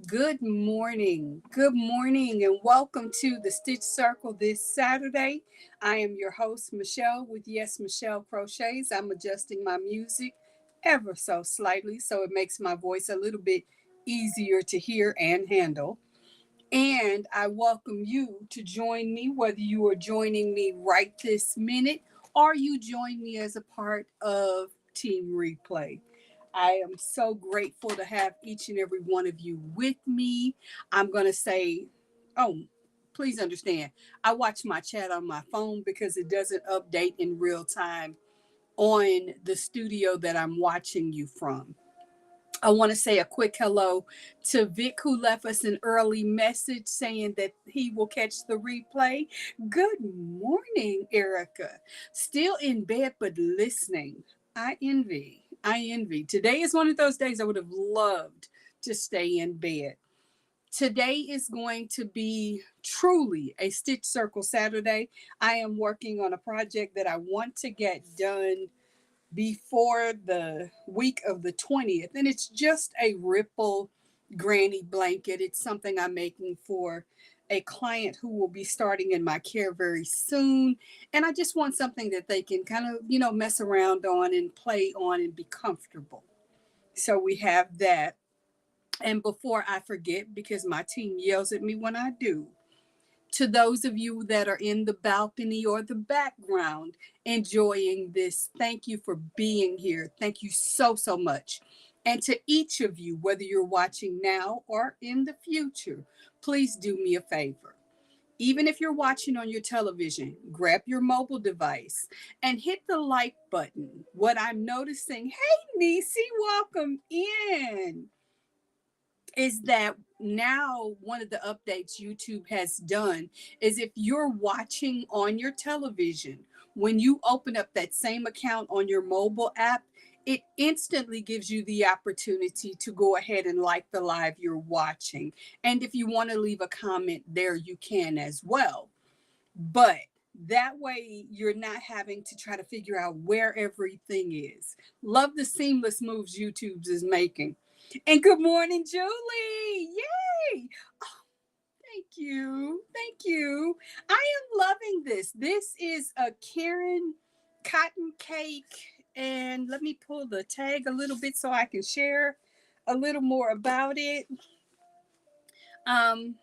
Good morning, and welcome to the Stitch Circle this Saturday. I am your host, Michelle, with YesMichelle Crochets. I'm adjusting my music ever so slightly so it makes my voice a little bit easier to hear and handle. And I welcome you to join me, whether you are joining me right this minute or you join me as a part of Team Replay. I am so grateful to have each and every one of you with me. I'm going to say, oh, please understand, I watch my chat on my phone because it doesn't update in real time on the studio that I'm watching you from. I want to say a quick hello to Vic, who left us an early message saying that he will catch the replay. Good morning, Erica. Still in bed, but listening. I envy. I envy. Today is one of those days I would have loved to stay in bed. Today is going to be truly a Stitch Circle Saturday. I am working on a project that I want to get done before the week of the 20th. And it's just a ripple granny blanket. It's something I'm making for a client who will be starting in my care very soon. And I just want something that they can kind of, mess around on and play on and be comfortable. So we have that. And before I forget, because my team yells at me when I do, to those of you that are in the balcony or the background enjoying this, thank you for being here. Thank you so, so much. And to each of you, whether you're watching now or in the future, please do me a favor. Even if you're watching on your television, grab your mobile device and hit the like button. What I'm noticing, hey, Nisi, welcome in, is that now one of the updates YouTube has done is if you're watching on your television, when you open up that same account on your mobile app, it instantly gives you the opportunity to go ahead and like the live you're watching. And if you want to leave a comment there, you can as well. But that way, you're not having to try to figure out where everything is. Love the seamless moves YouTube is making. And good morning, Julie. Yay. Oh, thank you. Thank you. I am loving this. This is a Karen cotton cake. And let me pull the tag a little bit so I can share a little more about it. Um,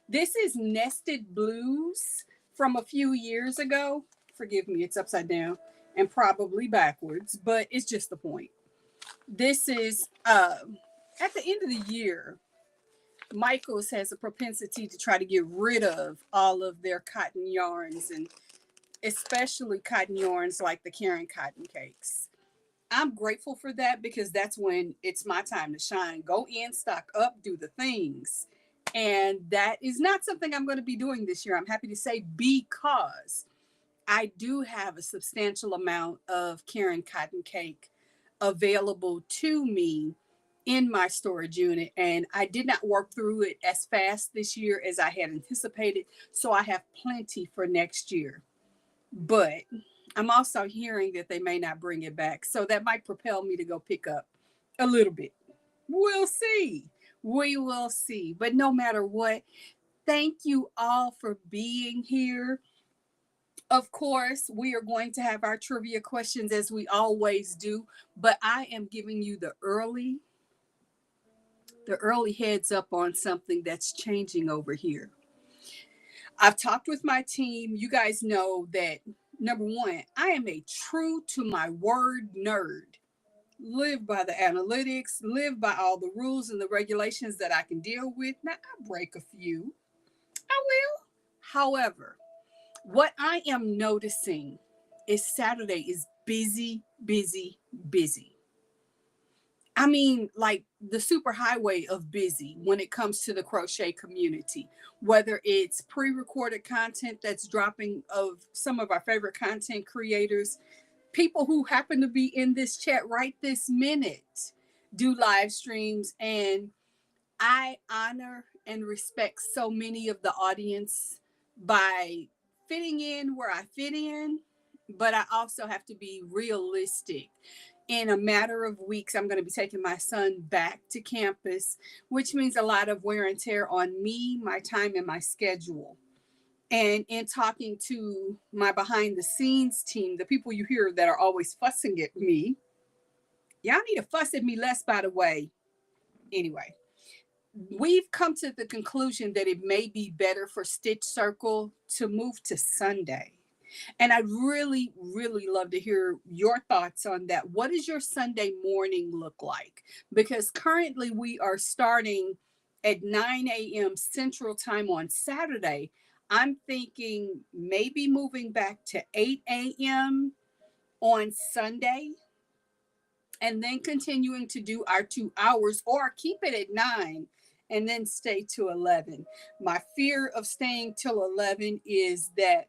this is Nested Blues from a few years ago. Forgive me, it's upside down and probably backwards, but it's just the point. This is at the end of the year, Michaels has a propensity to try to get rid of all of their cotton yarns, and especially cotton yarns like the Karen cotton cakes. I'm grateful for that because that's when it's my time to shine. Go in, stock up, do the things. And that is not something I'm going to be doing this year. I'm happy to say, because I do have a substantial amount of Karen cotton cake available to me in my storage unit, and I did not work through it as fast this year as I had anticipated, so I have plenty for next year. But I'm also hearing that they may not bring it back, so that might propel me to go pick up a little bit. We'll see. We will see. But no matter what, thank you all for being here. Of course, we are going to have our trivia questions as we always do, but I am giving you the early heads up on something that's changing over here. I've talked with my team. You guys know that, number one, I am a true to my word nerd. Live by the analytics, live by all the rules and the regulations that I can deal with. Now, I break a few. I will. However, what I am noticing is Saturday is busy, busy, busy. I mean, like the superhighway of busy when it comes to the crochet community, whether it's pre recorded content that's dropping of some of our favorite content creators, people who happen to be in this chat right this minute do live streams. And I honor and respect so many of the audience by fitting in where I fit in, but I also have to be realistic. In a matter of weeks, I'm going to be taking my son back to campus, which means a lot of wear and tear on me, my time, and my schedule. And in talking to my behind the scenes team, the people you hear that are always fussing at me, y'all need to fuss at me less, by the way. Anyway, we've come to the conclusion that it may be better for Stitch Circle to move to Sunday. And I'd really, really love to hear your thoughts on that. What does your Sunday morning look like? Because currently we are starting at 9 a.m. Central Time on Saturday. I'm thinking maybe moving back to 8 a.m. on Sunday and then continuing to do our 2 hours, or keep it at 9 and then stay to 11. My fear of staying till 11 is that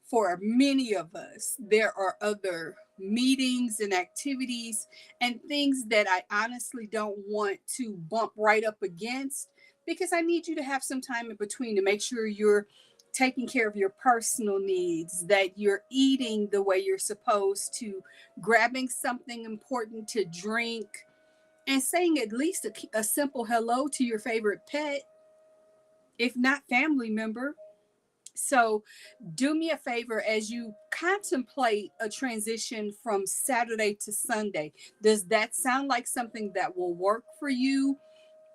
for many of us, there are other meetings and activities and things that I honestly don't want to bump right up against, because I need you to have some time in between to make sure you're taking care of your personal needs, that you're eating the way you're supposed to, grabbing something important to drink, and saying at least a simple hello to your favorite pet, if not family member. So do me a favor as you contemplate a transition from Saturday to Sunday. Does that sound like something that will work for you?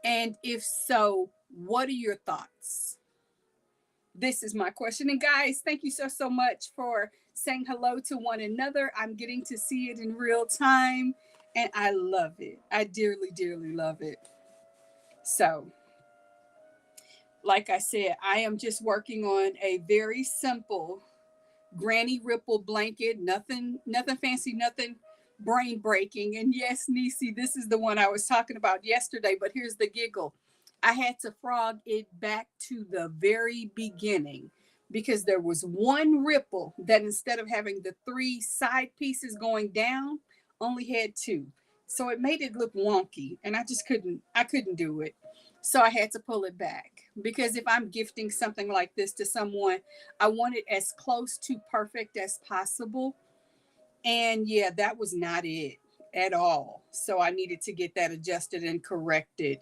And if so, what are your thoughts? This is my question. And guys, thank you so much for saying hello to one another. I'm getting to see it in real time and I love it. I dearly, dearly love it. So, like I said, I am just working on a very simple granny ripple blanket, nothing fancy, nothing brain breaking. And yes, Nisi, this is the one I was talking about yesterday, but here's the giggle. I had to frog it back to the very beginning because there was one ripple that instead of having the three side pieces going down, only had two. So it made it look wonky and I couldn't do it. So I had to pull it back because if I'm gifting something like this to someone, I want it as close to perfect as possible. And yeah, that was not it at all. So I needed to get that adjusted and corrected.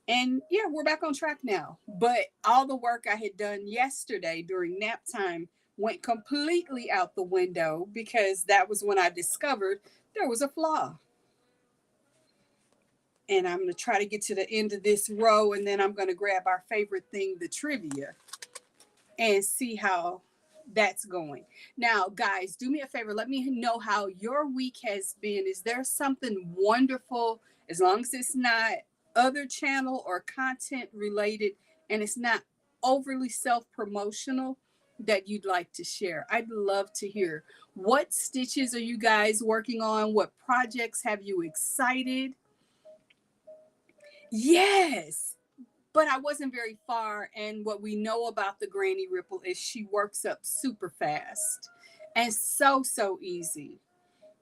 And yeah, we're back on track now. But all the work I had done yesterday during nap time went completely out the window because that was when I discovered there was a flaw. And I'm going to try to get to the end of this row and then I'm going to grab our favorite thing, the trivia, and see how that's going. Now, guys, do me a favor. Let me know how your week has been. Is there something wonderful, as long as it's not other channel or content related and it's not overly self-promotional, that you'd like to share? I'd love to hear. What stitches are you guys working on? What projects have you excited? Yes, but I wasn't very far. And what we know about the Granny Ripple is she works up super fast and so easy.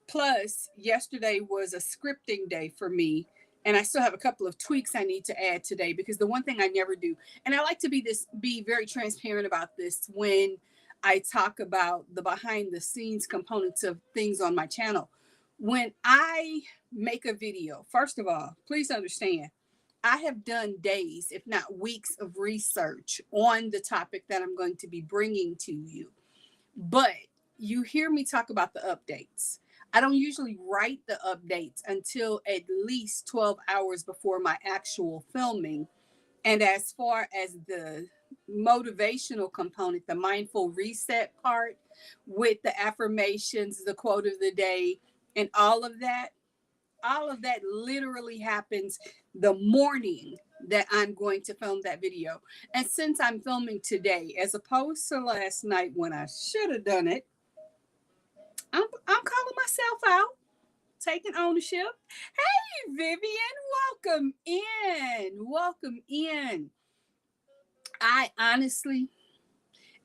Plus, yesterday was a scripting day for me. And I still have a couple of tweaks I need to add today because the one thing I never do, and I like to be very transparent about this when I talk about the behind the scenes components of things on my channel. When I make a video, first of all, please understand I have done days, if not weeks, of research on the topic that I'm going to be bringing to you. But you hear me talk about the updates. I don't usually write the updates until at least 12 hours before my actual filming. And as far as the motivational component, the mindful reset part with the affirmations, the quote of the day, and all of that literally happens the morning that I'm going to film that video. And since I'm filming today, as opposed to last night when I should have done it, I'm calling myself out, taking ownership. Hey, Vivian, welcome in. Welcome in. I honestly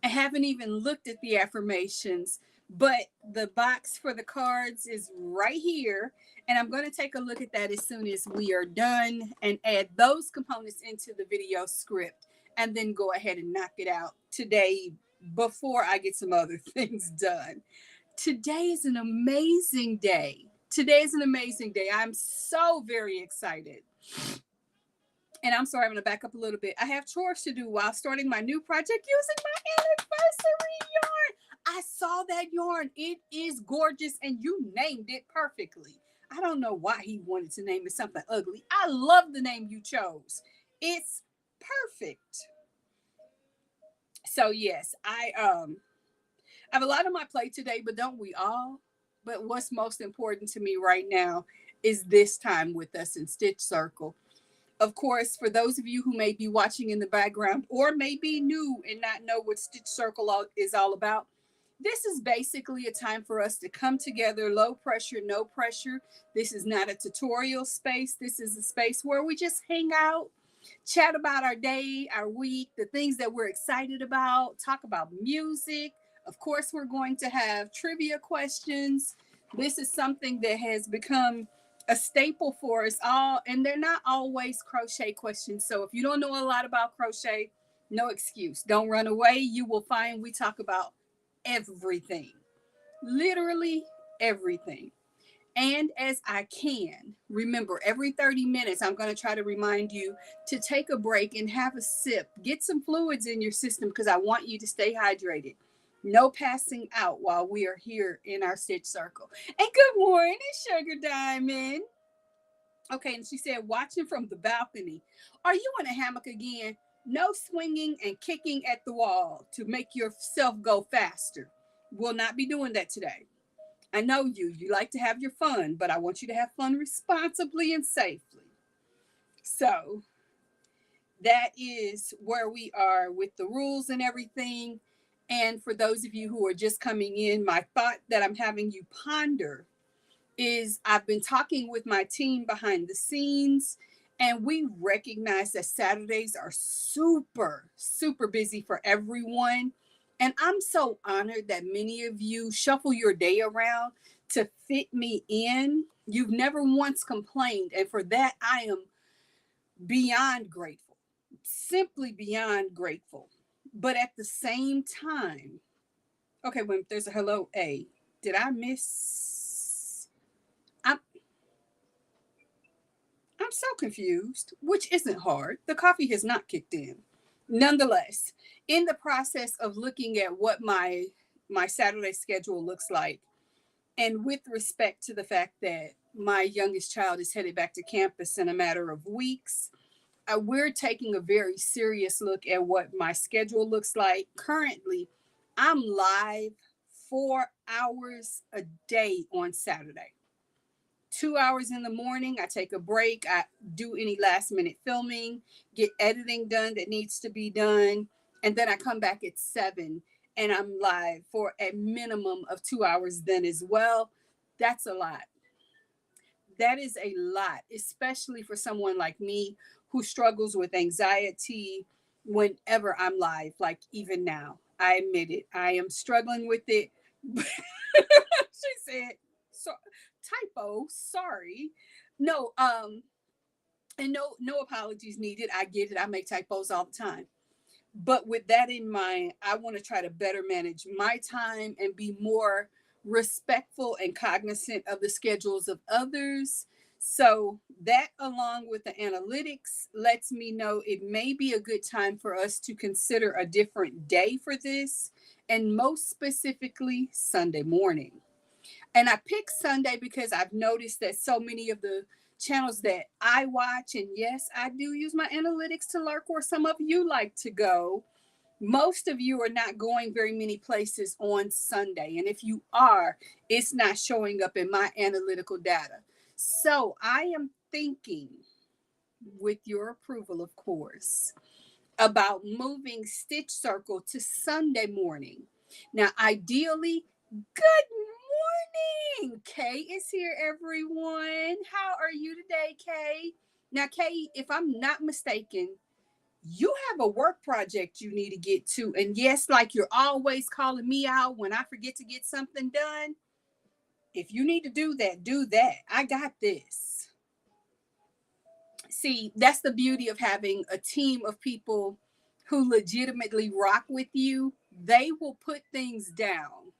haven't even looked at the affirmations, but the box for the cards is right here. And I'm going to take a look at that as soon as we are done and add those components into the video script and then go ahead and knock it out today before I get some other things done. Today is an amazing day. Today is an amazing day. I'm so very excited. And I'm sorry, I'm going to back up a little bit. I have chores to do while starting my new project using my anniversary yarn. I saw that yarn. It is gorgeous, and you named it perfectly. I don't know why he wanted to name it something ugly. I love the name you chose. It's perfect. So yes, I have a lot on my plate today, but don't we all? But what's most important to me right now is this time with us in Stitch Circle. Of course, for those of you who may be watching in the background or may be new and not know what Stitch Circle is all about, this is basically a time for us to come together, low pressure, no pressure. This is not a tutorial space. This is a space where we just hang out, chat about our day, our week, the things that we're excited about, talk about music. Of course, we're going to have trivia questions. This is something that has become a staple for us all, and they're not always crochet questions. So if you don't know a lot about crochet, no excuse. Don't run away. You will find we talk about everything, literally everything. And as I can, remember, every 30 minutes, I'm going to try to remind you to take a break and have a sip. Get some fluids in your system because I want you to stay hydrated. No passing out while we are here in our Stitch Circle. And good morning, Sugar Diamond. Okay, and she said, watching from the balcony. Are you in a hammock again? No swinging and kicking at the wall to make yourself go faster. We'll not be doing that today. I know you like to have your fun, but I want you to have fun responsibly and safely. So that is where we are with the rules and everything. And for those of you who are just coming in, my thought that I'm having you ponder is I've been talking with my team behind the scenes, and we recognize that Saturdays are super, super busy for everyone. And I'm so honored that many of you shuffle your day around to fit me in. You've never once complained. And for that, I am beyond grateful, simply beyond grateful. But at the same time, okay, when there's a hello, A, did I miss? I'm, I'm so confused, which isn't hard. The coffee has not kicked in. Nonetheless, in the process of looking at what my Saturday schedule looks like, and with respect to the fact that my youngest child is headed back to campus in a matter of weeks, we're taking a very serious look at what my schedule looks like. Currently, I'm live 4 hours a day on Saturday. 2 hours in the morning, I take a break. I do any last minute filming, get editing done that needs to be done. And then I come back at 7 and I'm live for a minimum of 2 hours then as well. That's a lot. That is a lot, especially for someone like me who struggles with anxiety whenever I'm live, like even now. I admit it. I am struggling with it. She said, so typo, sorry. No, and no apologies needed. I get it. I make typos all the time. But with that in mind, I want to try to better manage my time and be more respectful and cognizant of the schedules of others. So that, along with the analytics, lets me know it may be a good time for us to consider a different day for this, and most specifically, Sunday morning. And I picked Sunday because I've noticed that so many of the channels that I watch, and yes, I do use my analytics to lurk where some of you like to go. Most of you are not going very many places on Sunday. And if you are, it's not showing up in my analytical data. So I am thinking, with your approval, of course, about moving Stitch Circle to Sunday morning. Now, ideally, good morning. Kay is here, everyone. How are you today, Kay? Now, Kay, if I'm not mistaken, you have a work project you need to get to. And yes, like you're always calling me out when I forget to get something done. If you need to do that, do that. I got this. See, that's the beauty of having a team of people who legitimately rock with you. They will put things down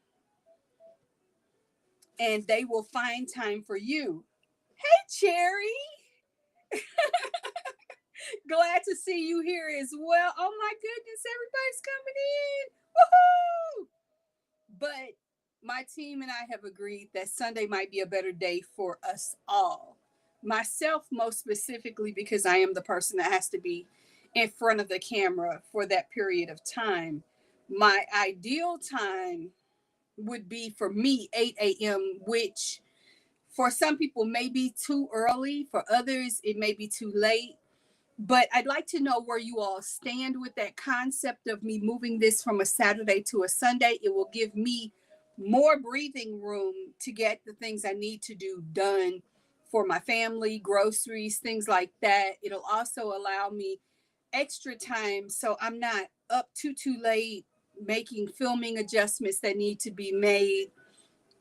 and they will find time for you. Hey, Cherry, glad to see you here as well. Oh my goodness, everybody's coming in. Woohoo! But my team and I have agreed that Sunday might be a better day for us all. Myself, most specifically, because I am the person that has to be in front of the camera for that period of time. My ideal time would be for me 8 a.m., which for some people may be too early. For others, it may be too late. But I'd like to know where you all stand with that concept of me moving this from a Saturday to a Sunday. It will give me more breathing room to get the things I need to do done for my family, groceries, things like that. It'll also allow me extra time so I'm not up too late making filming adjustments that need to be made.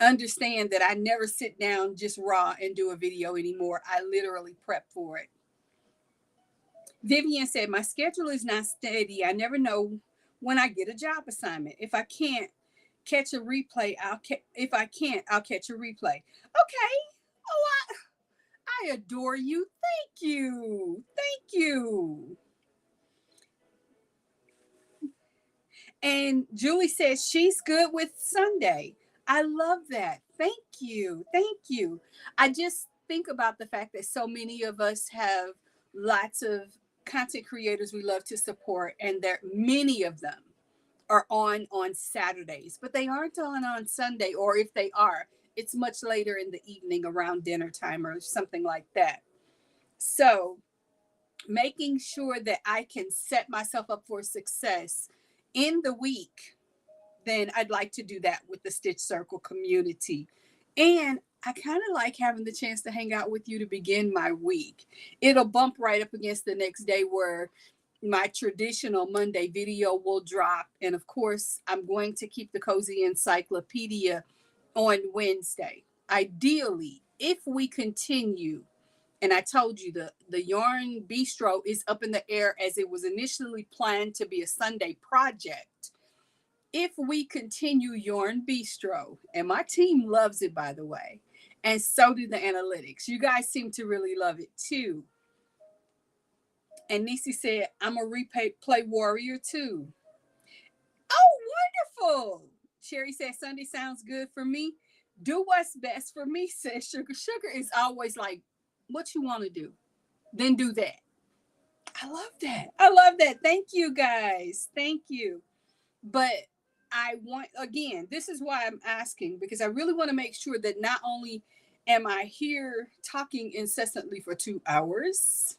Understand that I never sit down just raw and do a video anymore. I literally prep for it. Vivian said, my schedule is not steady. I never know when I get a job assignment. If I can't catch a replay, if I can't, I'll catch a replay. Okay. Oh, I adore you. Thank you. Thank you. And Julie says she's good with Sunday. I love that. Thank you. Thank you. I just think about the fact that so many of us have lots of content creators we love to support, and there many of them are on Saturdays, but they aren't on Sunday, or if they are, it's much later in the evening around dinner time or something like that. So making sure that I can set myself up for success in the week, then I'd like to do that with the Stitch Circle community. And I kind of like having the chance to hang out with you to begin my week. It'll bump right up against the next day where my traditional Monday video will drop. And of course, I'm going to keep the Cozy Encyclopedia on Wednesday. Ideally, if we continue, and I told you the Yarn Bistro is up in the air as it was initially planned to be a Sunday project. If we continue Yarn Bistro, and my team loves it, by the way, and so do the analytics. You guys seem to really love it too. And Nisi said, I'm a replay warrior too. Oh, wonderful. Sherry said, Sunday sounds good for me. Do what's best for me, says Sugar. Sugar is always like, what you want to do, then do that. I love that. I love that. Thank you, guys. Thank you. But I want, again, this is why I'm asking, because I really want to make sure that not only am I here talking incessantly for 2 hours,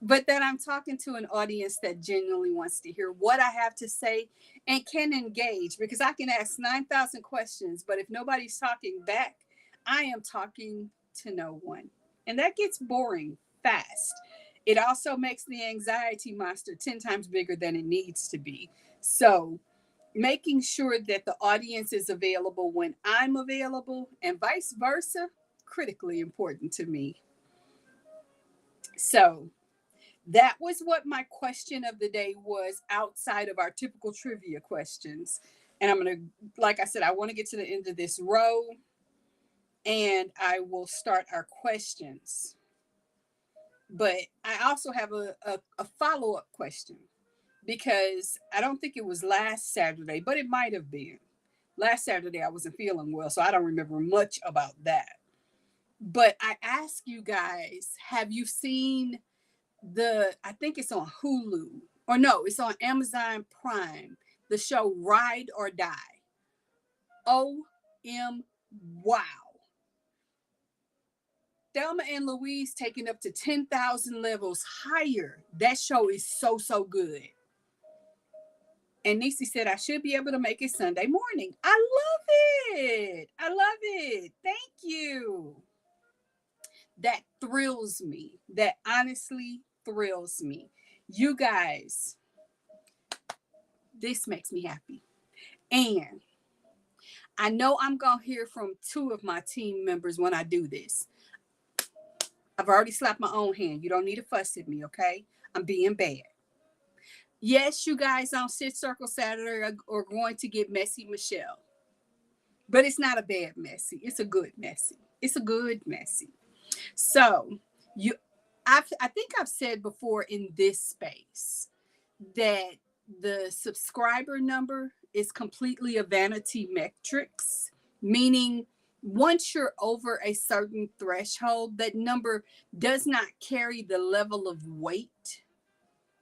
but that I'm talking to an audience that genuinely wants to hear what I have to say and can engage, because I can ask 9,000 questions, but if nobody's talking back, I am talking to no one. And that gets boring fast. It also makes the anxiety monster 10 times bigger than it needs to be. So making sure that the audience is available when I'm available and vice versa, critically important to me. So that was what my question of the day was outside of our typical trivia questions. And I'm going to, like I said, I want to get to the end of this row and I will start our questions. But I also have a follow-up question, because I don't think it was last Saturday, but it might have been. Last Saturday, I wasn't feeling well, so I don't remember much about that. But I asked you guys, have you seen I think it's on Hulu, or no, it's on Amazon Prime, the show Ride or Die. Wow. Thelma and Louise taking up to 10,000 levels higher. That show is so good. And Nisi said, I should be able to make it Sunday morning. I love it. I love it. Thank you. That thrills me. That honestly thrills me. You guys, this makes me happy. And I know I'm going to hear from 2 of my team members when I do this. I've already slapped my own hand. You don't need to fuss at me, okay? I'm being bad. Yes, you guys on Stitch Circle Saturday are going to get Messy Michelle. but it's not a bad messy. It's a good messy. It's a good messy. So you, I think I've said before in this space that the subscriber number is completely a vanity metrics, meaning once you're over a certain threshold, that number does not carry the level of weight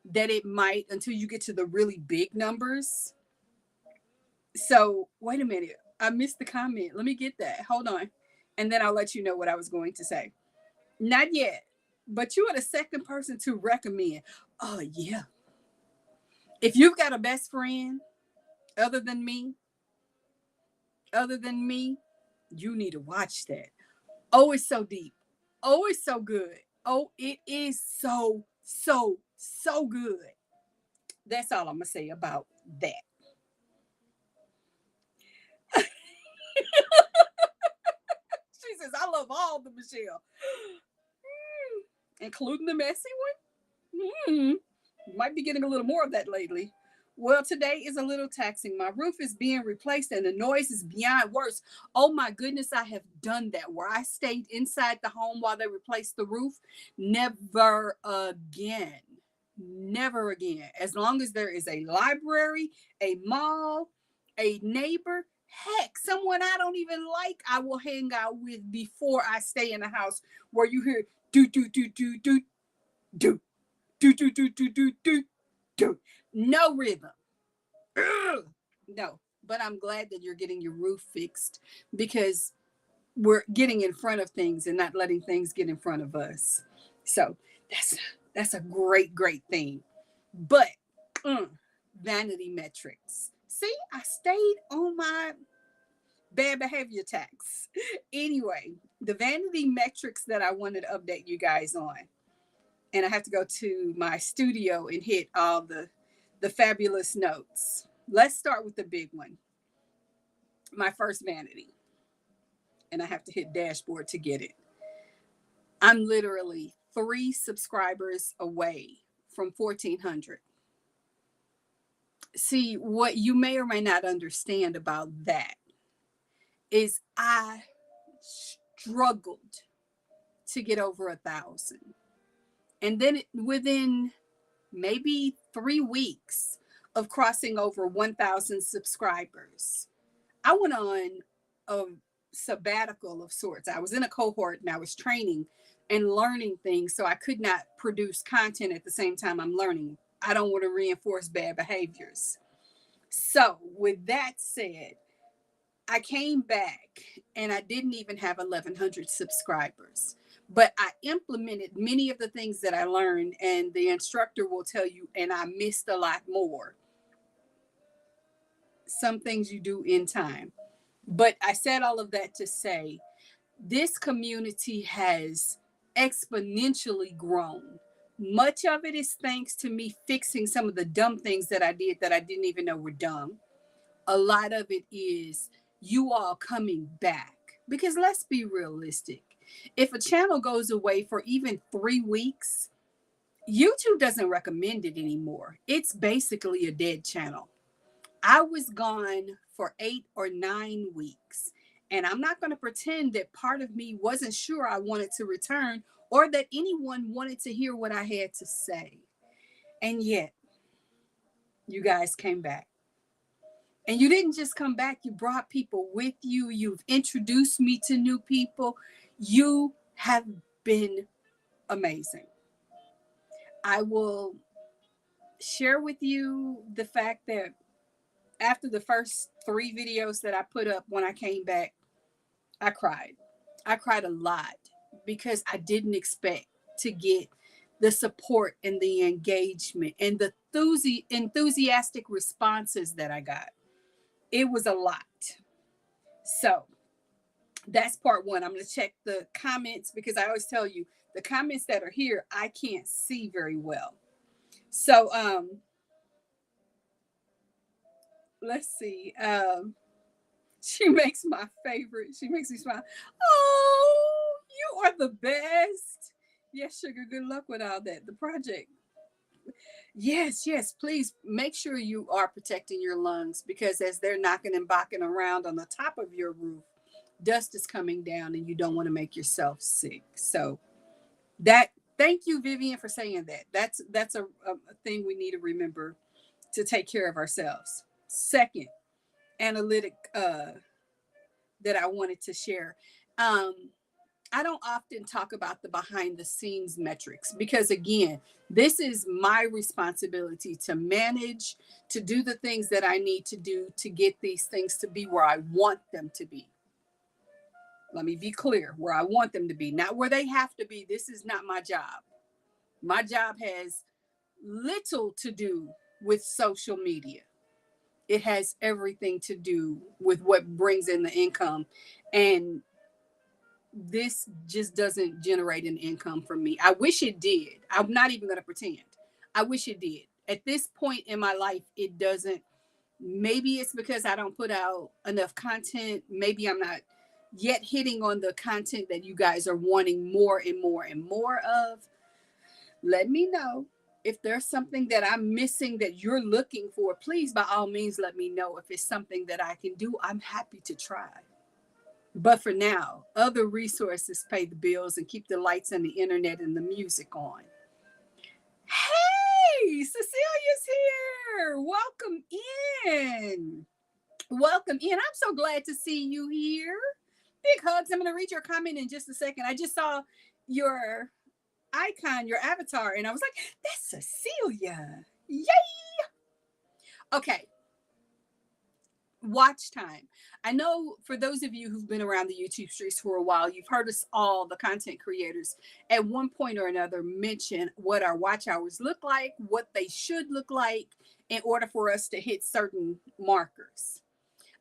that it might until you get to the really big numbers. So, wait a minute. I missed the comment. Let me get that. Hold on. And then I'll let you know what I was going to say. Not yet, but you are the second person to recommend. Oh, yeah. If you've got a best friend other than me, other than me, you need to watch that. Oh, it's so deep. Oh, it's so good. Oh, it is so, so, so good. That's all I'm going to say about that. She says, I love all the Michelle, including the messy one. Might be getting a little more of that lately. Well, today is a little taxing. My roof is being replaced and the noise is beyond worse. Oh my goodness, I have done that where I stayed inside the home while they replaced the roof. Never again. Never again. As long as there is a library, a mall, a neighbor, heck, someone I don't even like, I will hang out with before I stay in a house where you hear do, do, do, do, do, do, do, do, do, do, do, do, do. No rhythm. Ugh. No, but I'm glad that you're getting your roof fixed because we're getting in front of things and not letting things get in front of us. So that's a great thing. But mm, vanity metrics. See, I stayed on my bad behavior tax. Anyway, the vanity metrics that I wanted to update you guys on, and I have to go to my studio and hit all the fabulous notes. Let's start with the big one. My first vanity, and I have to hit dashboard to get it. I'm literally 3 subscribers away from 1,400. See, what you may or may not understand about that is I struggled to get over 1,000. And then within maybe 3 weeks of crossing over 1,000 subscribers, I went on a sabbatical of sorts. I was in a cohort and I was training and learning things, so I could not produce content at the same time I'm learning. I don't want to reinforce bad behaviors. So, with that said, I came back and I didn't even have 1,100 subscribers, but I implemented many of the things that I learned, and the instructor will tell you, and I missed a lot more. Some things you do in time. But I said all of that to say this community has exponentially grown. Much of it is thanks to me fixing some of the dumb things that I did that I didn't even know were dumb. A lot of it is you all coming back. Because let's be realistic. If a channel goes away for even 3 weeks, YouTube doesn't recommend it anymore. It's basically a dead channel. I was gone for 8 or 9 weeks. And I'm not going to pretend that part of me wasn't sure I wanted to return or that anyone wanted to hear what I had to say. And yet, you guys came back. And you didn't just come back, you brought people with you. You've introduced me to new people. You have been amazing. I will share with you the fact that after the first 3 videos that I put up when I came back, I cried. I cried a lot because I didn't expect to get the support and the engagement and the enthusiastic responses that I got. It was a lot. So that's part one. I'm going to check the comments because I always tell you the comments that are here, I can't see very well. So let's see. She makes my favorite. She makes me smile. Oh, you are the best. Yes, sugar. Good luck with all that. The project Yes, yes, please make sure you are protecting your lungs, because as they're knocking and bocking around on the top of your roof, dust is coming down and you don't want to make yourself sick. So that, thank you, Vivian, for saying that. That's a thing we need to remember, to take care of ourselves. Second analytic that I wanted to share. Um, I don't often talk about the behind the scenes metrics, because, again, this is my responsibility to manage, to do the things that I need to do to get these things to be where I want them to be. Let me be clear, where I want them to be, not where they have to be. This is not my job. My job has little to do with social media. It has everything to do with what brings in the income. And this just doesn't generate an income for me. I wish it did. I'm not even going to pretend. I wish it did. At this point in my life, it doesn't. Maybe it's because I don't put out enough content. Maybe I'm not yet hitting on the content that you guys are wanting more and more and more of. Let me know if there's something that I'm missing that you're looking for. Please, by all means, let me know. If it's something that I can do, I'm happy to try. But for now, other resources pay the bills and keep the lights and the internet and the music on. Hey, Cecilia's here. Welcome in. Welcome in. I'm so glad to see you here. Big hugs. I'm going to read your comment in just a second. I just saw your icon, your avatar, and I was like, that's Cecilia. Yay. Okay. Watch time. I know for those of you who've been around the YouTube streets for a while, you've heard us all, the content creators, at one point or another mention what our watch hours look like, what they should look like in order for us to hit certain markers.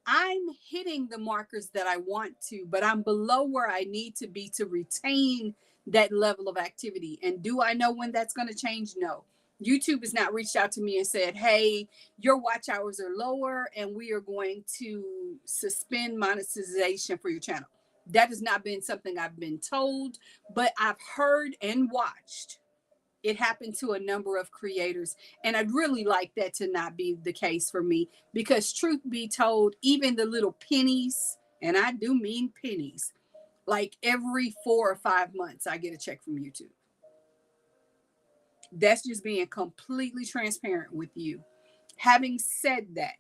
I'm hitting the markers that I want to, but I'm below where I need to be to retain that level of activity. And do I know when that's going to change? No. YouTube has not reached out to me and said, hey, your watch hours are lower and we are going to suspend monetization for your channel. That has not been something I've been told, but I've heard and watched it happened to a number of creators. And I'd really like that to not be the case for me, because truth be told, even the little pennies, and I do mean pennies, like every 4 or 5 months, I get a check from YouTube. That's just being completely transparent with you. Having said that,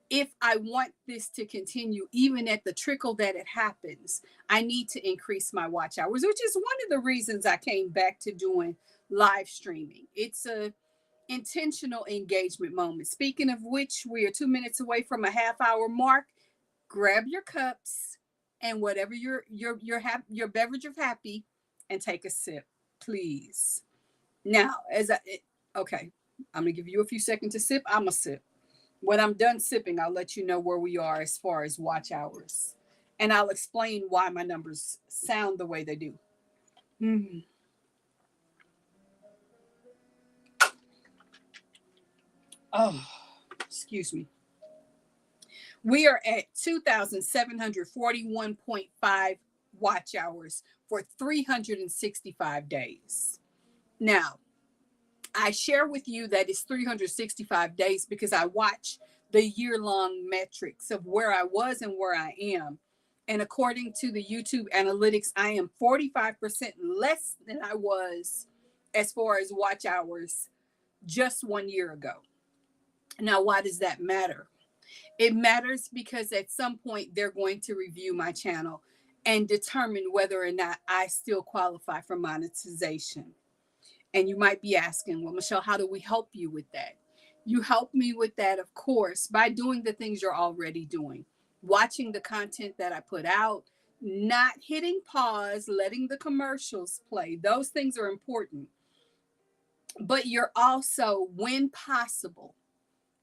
if I want this to continue, even at the trickle that it happens, I need to increase my watch hours, which is one of the reasons I came back to doing live streaming. It's a intentional engagement moment. Speaking of which, we are 2 minutes away from a half-hour mark. Grab your cups and whatever your beverage of happy, and take a sip, please. Now, okay, I'm gonna give you a few seconds to sip. I'm gonna sip. When I'm done sipping, I'll let you know where we are as far as watch hours. And I'll explain why my numbers sound the way they do. Mm. Oh, excuse me. We are at 2,741.5 watch hours for 365 days. Now, I share with you that it's 365 days because I watch the year-long metrics of where I was and where I am. And according to the YouTube analytics, I am 45% less than I was as far as watch hours just 1 year ago. Now, why does that matter? It matters because at some point they're going to review my channel and determine whether or not I still qualify for monetization. And you might be asking, well, Michelle, how do we help you with that? You help me with that, of course, by doing the things you're already doing, watching the content that I put out, not hitting pause, letting the commercials play. Those things are important. But you're also, when possible,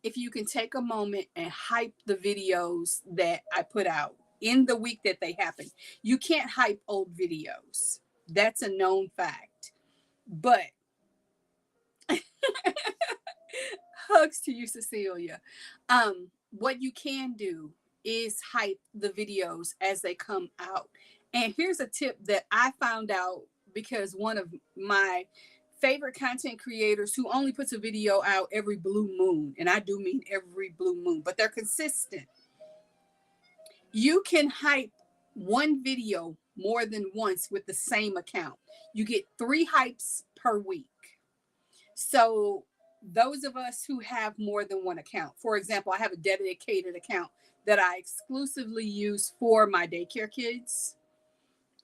if you can take a moment and hype the videos that I put out in the week that they happen. You can't hype old videos. That's a known fact. But hugs to you, Cecilia. What you can do is hype the videos as they come out. And here's a tip that I found out because one of my favorite content creators who only puts a video out every blue moon. And I do mean every blue moon, but they're consistent. You can hype one video more than once with the same account. You get 3 hypes per week. So those of us who have more than one account, for example, I have a dedicated account that I exclusively use for my daycare kids.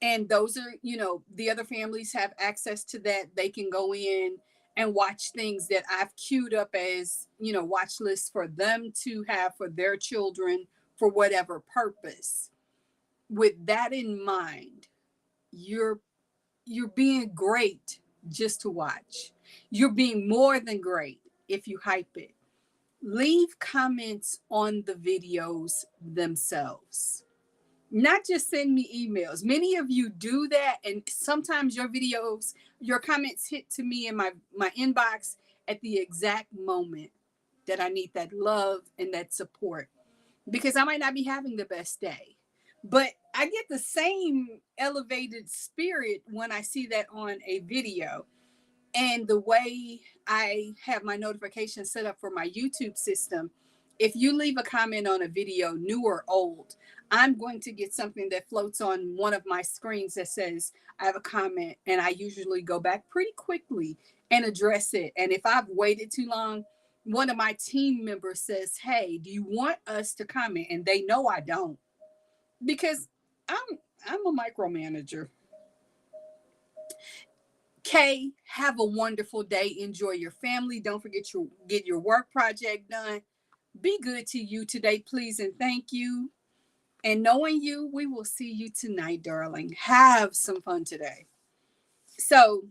And those are, the other families have access to that. They can go in and watch things that I've queued up as, watch lists for them to have for their children for whatever purpose. With that in mind, you're being great just to watch. You're being more than great if you hype it. Leave comments on the videos themselves. Not just send me emails. Many of you do that, and sometimes your videos, your comments hit to me in my inbox at the exact moment that I need that love and that support, because I might not be having the best day. But I get the same elevated spirit when I see that on a video. And the way I have my notifications set up for my YouTube system, if you leave a comment on a video, new or old, I'm going to get something that floats on one of my screens that says, I have a comment, and I usually go back pretty quickly and address it. And if I've waited too long, one of my team members says, hey, do you want us to comment? And they know I don't, because I'm a micromanager. Kay, have a wonderful day. Enjoy your family. Don't forget to get your work project done. Be good to you today, please, and thank you. And knowing you, we will see you tonight, darling. Have some fun today. So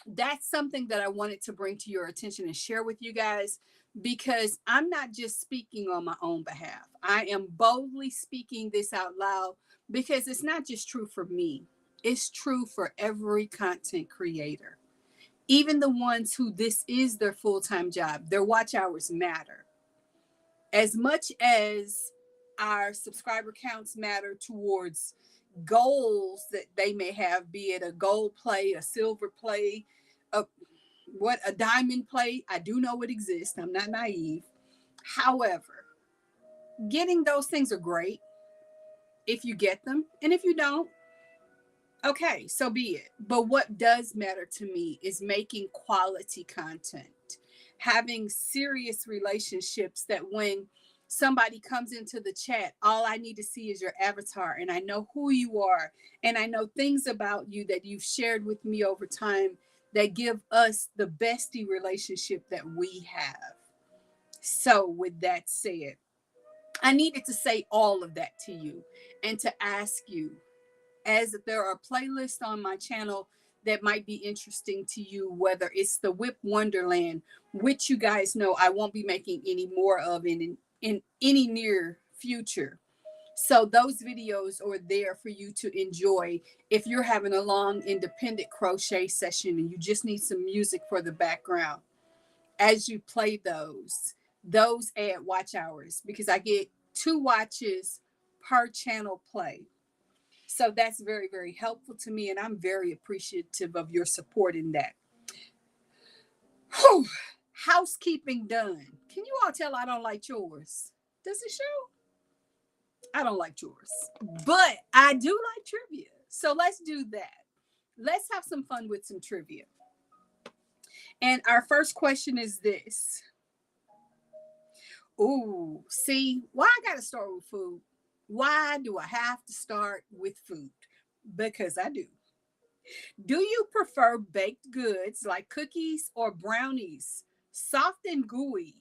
that's something that I wanted to bring to your attention and share with you guys, because I'm not just speaking on my own behalf. I am boldly speaking this out loud because it's not just true for me. It's true for every content creator, even the ones who this is their full-time job. Their watch hours matter as much as our subscriber counts matter towards goals that they may have, be it a gold play, a silver play, a diamond play. I do know it exists. I'm not naive. However, getting those things are great if you get them. And if you don't, okay, so be it. But what does matter to me is making quality content, having serious relationships that when somebody comes into the chat, all I need to see is your avatar, and I know who you are, and I know things about you that you've shared with me over time that give us the bestie relationship that we have. So with that said, I needed to say all of that to you and to ask you, as there are playlists on my channel that might be interesting to you, whether it's the WIP Wonderland, which you guys know I won't be making any more of in any near future. So those videos are there for you to enjoy if you're having a long independent crochet session and you just need some music for the background. As you play those add watch hours, because I get 2 watches per channel play. So that's very, very helpful to me, and I'm very appreciative of your support in that. Whew. Housekeeping done. Can you all tell I don't like chores? Does it show? I don't like chores, but I do like trivia. So let's do that. Let's have some fun with some trivia. And our first question is this. Ooh, see, why I got to start with food? Why do I have to start with food? Because I do. Do you prefer baked goods like cookies or brownies, soft and gooey,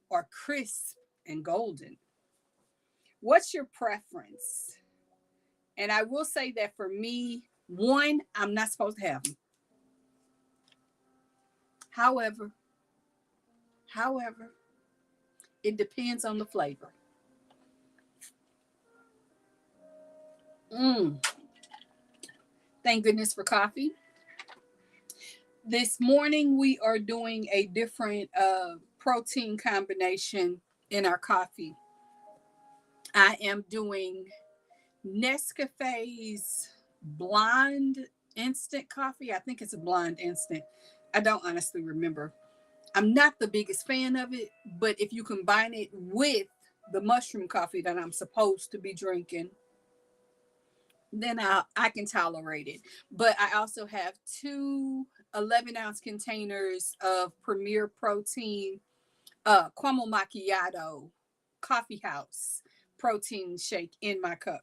or crisp and golden? What's your preference? And I will say that for me, one, I'm not supposed to have them. However, it depends on the flavor. Thank goodness for coffee. This morning we are doing a different protein combination in our coffee. I am doing Nescafe's blonde instant coffee. I think it's a blonde instant. I don't honestly remember. I'm not the biggest fan of it, but if you combine it with the mushroom coffee that I'm supposed to be drinking, then I can tolerate it. But I also have two 11-ounce containers of Premier Protein caramel macchiato coffee house protein shake in my cup.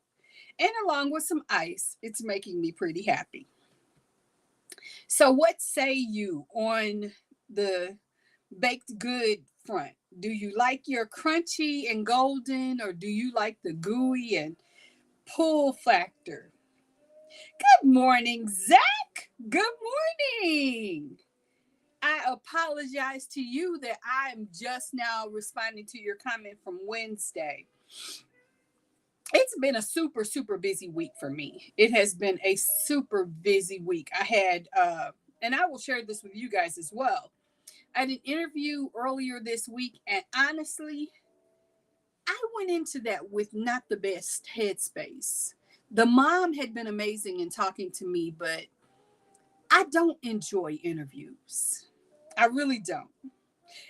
And along with some ice, it's making me pretty happy. So, what say you on the baked good front? Do you like your crunchy and golden, or do you like the gooey and pull factor? Good morning, Zach. Good morning. I apologize to you that I'm just now responding to your comment from Wednesday. It's been a super, super busy week for me. It has been a super busy week. I had, and I will share this with you guys as well. I had an interview earlier this week, and honestly, I went into that with not the best headspace. The mom had been amazing in talking to me, but I don't enjoy interviews. I really don't.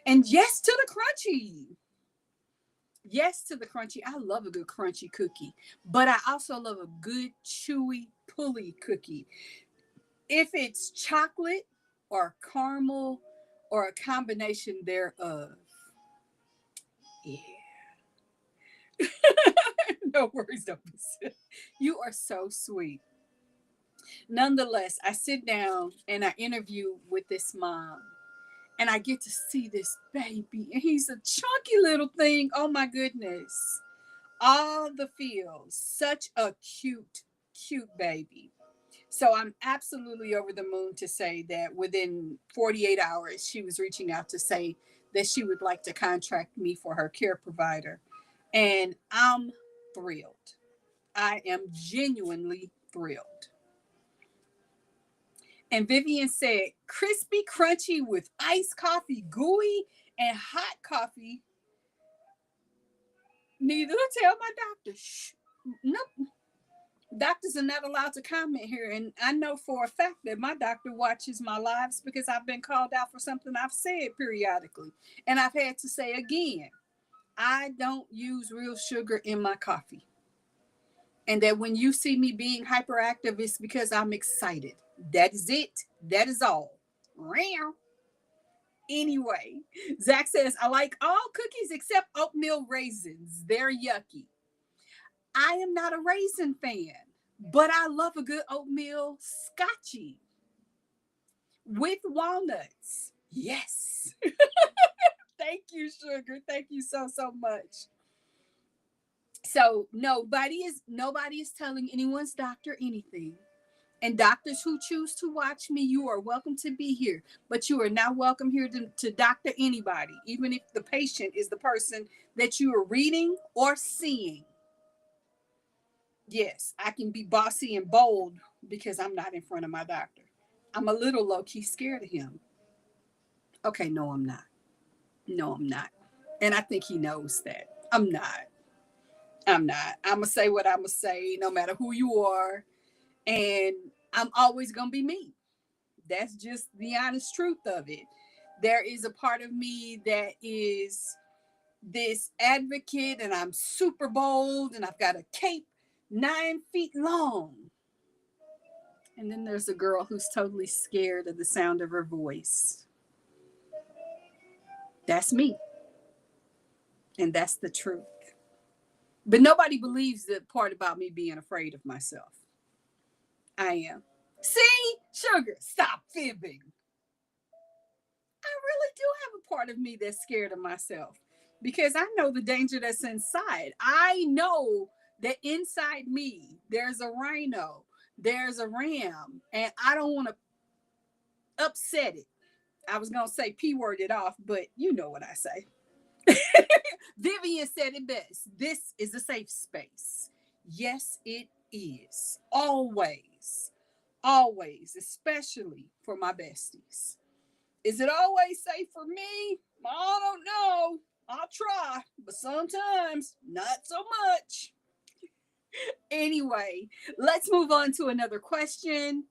And yes to the crunchy. Yes to the crunchy. I love a good crunchy cookie, but I also love a good chewy pulley cookie. If it's chocolate or caramel or a combination thereof. Yeah. No worries, don't be silly. You are so sweet. Nonetheless, I sit down and I interview with this mom, and I get to see this baby, and he's a chunky little thing. Oh my goodness. All the feels. Such a cute, cute baby. So I'm absolutely over the moon to say that within 48 hours, she was reaching out to say that she would like to contract me for her care provider. And I'm thrilled. I am genuinely thrilled. And Vivian said, crispy, crunchy with iced coffee, gooey, and hot coffee. Neither tell my doctor. Shh. Nope. Doctors are not allowed to comment here. And I know for a fact that my doctor watches my lives because I've been called out for something I've said periodically. And I've had to say again, I don't use real sugar in my coffee. And that when you see me being hyperactive, it's because I'm excited. That is it. That is all. Anyway, Zach says, I like all cookies except oatmeal raisins. They're yucky. I am not a raisin fan, but I love a good oatmeal scotchy with walnuts. Yes. Thank you, sugar. Thank you so, so much. So nobody is telling anyone's doctor anything. And doctors who choose to watch me, you are welcome to be here, but you are not welcome here to doctor anybody, even if the patient is the person that you are reading or seeing. Yes, I can be bossy and bold because I'm not in front of my doctor. I'm a little low key scared of him. Okay, no, I'm not. No, I'm not. And I think he knows that. I'm not. I'm not. I'm going to say what I'm going to say, no matter who you are. And I'm always going to be me. That's just the honest truth of it. There is a part of me that is this advocate, and I'm super bold, and I've got a cape 9 feet long. And then there's a girl who's totally scared of the sound of her voice. That's me. And that's the truth. But nobody believes the part about me being afraid of myself. I am. See, sugar, stop fibbing. I really do have a part of me that's scared of myself because I know the danger that's inside. I know that inside me, there's a rhino, there's a ram, and I don't want to upset it. I was going to say P word it off, but you know what I say. Vivian said it best. This is a safe space. Yes, it is. Always. Always. Especially for my besties. Is it always safe for me? I don't know. I'll try. But sometimes, not so much. Anyway, let's move on to another question.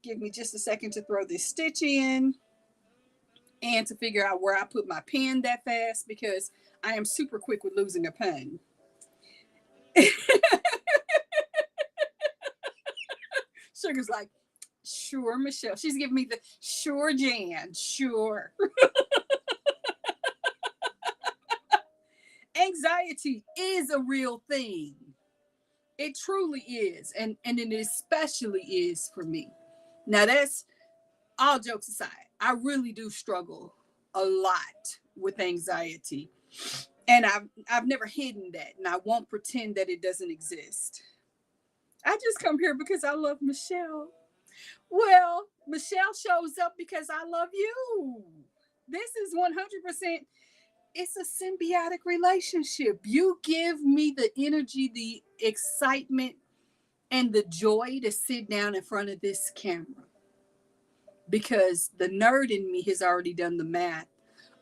Give me just a second to throw this stitch in. and to figure out where I put my pen that fast because I am super quick with losing a pen. Sugar's like, sure, Michelle. She's giving me the sure, Jan, sure. Anxiety is a real thing. It truly is. And it especially is for me. Now, that's all jokes aside. I really do struggle a lot with anxiety. And I've never hidden that. And I won't pretend that it doesn't exist. I just come here because I love Michelle. Well, Michelle shows up because I love you. This is 100%. It's a symbiotic relationship. You give me the energy, the excitement, and the joy to sit down in front of this camera because the nerd in me has already done the math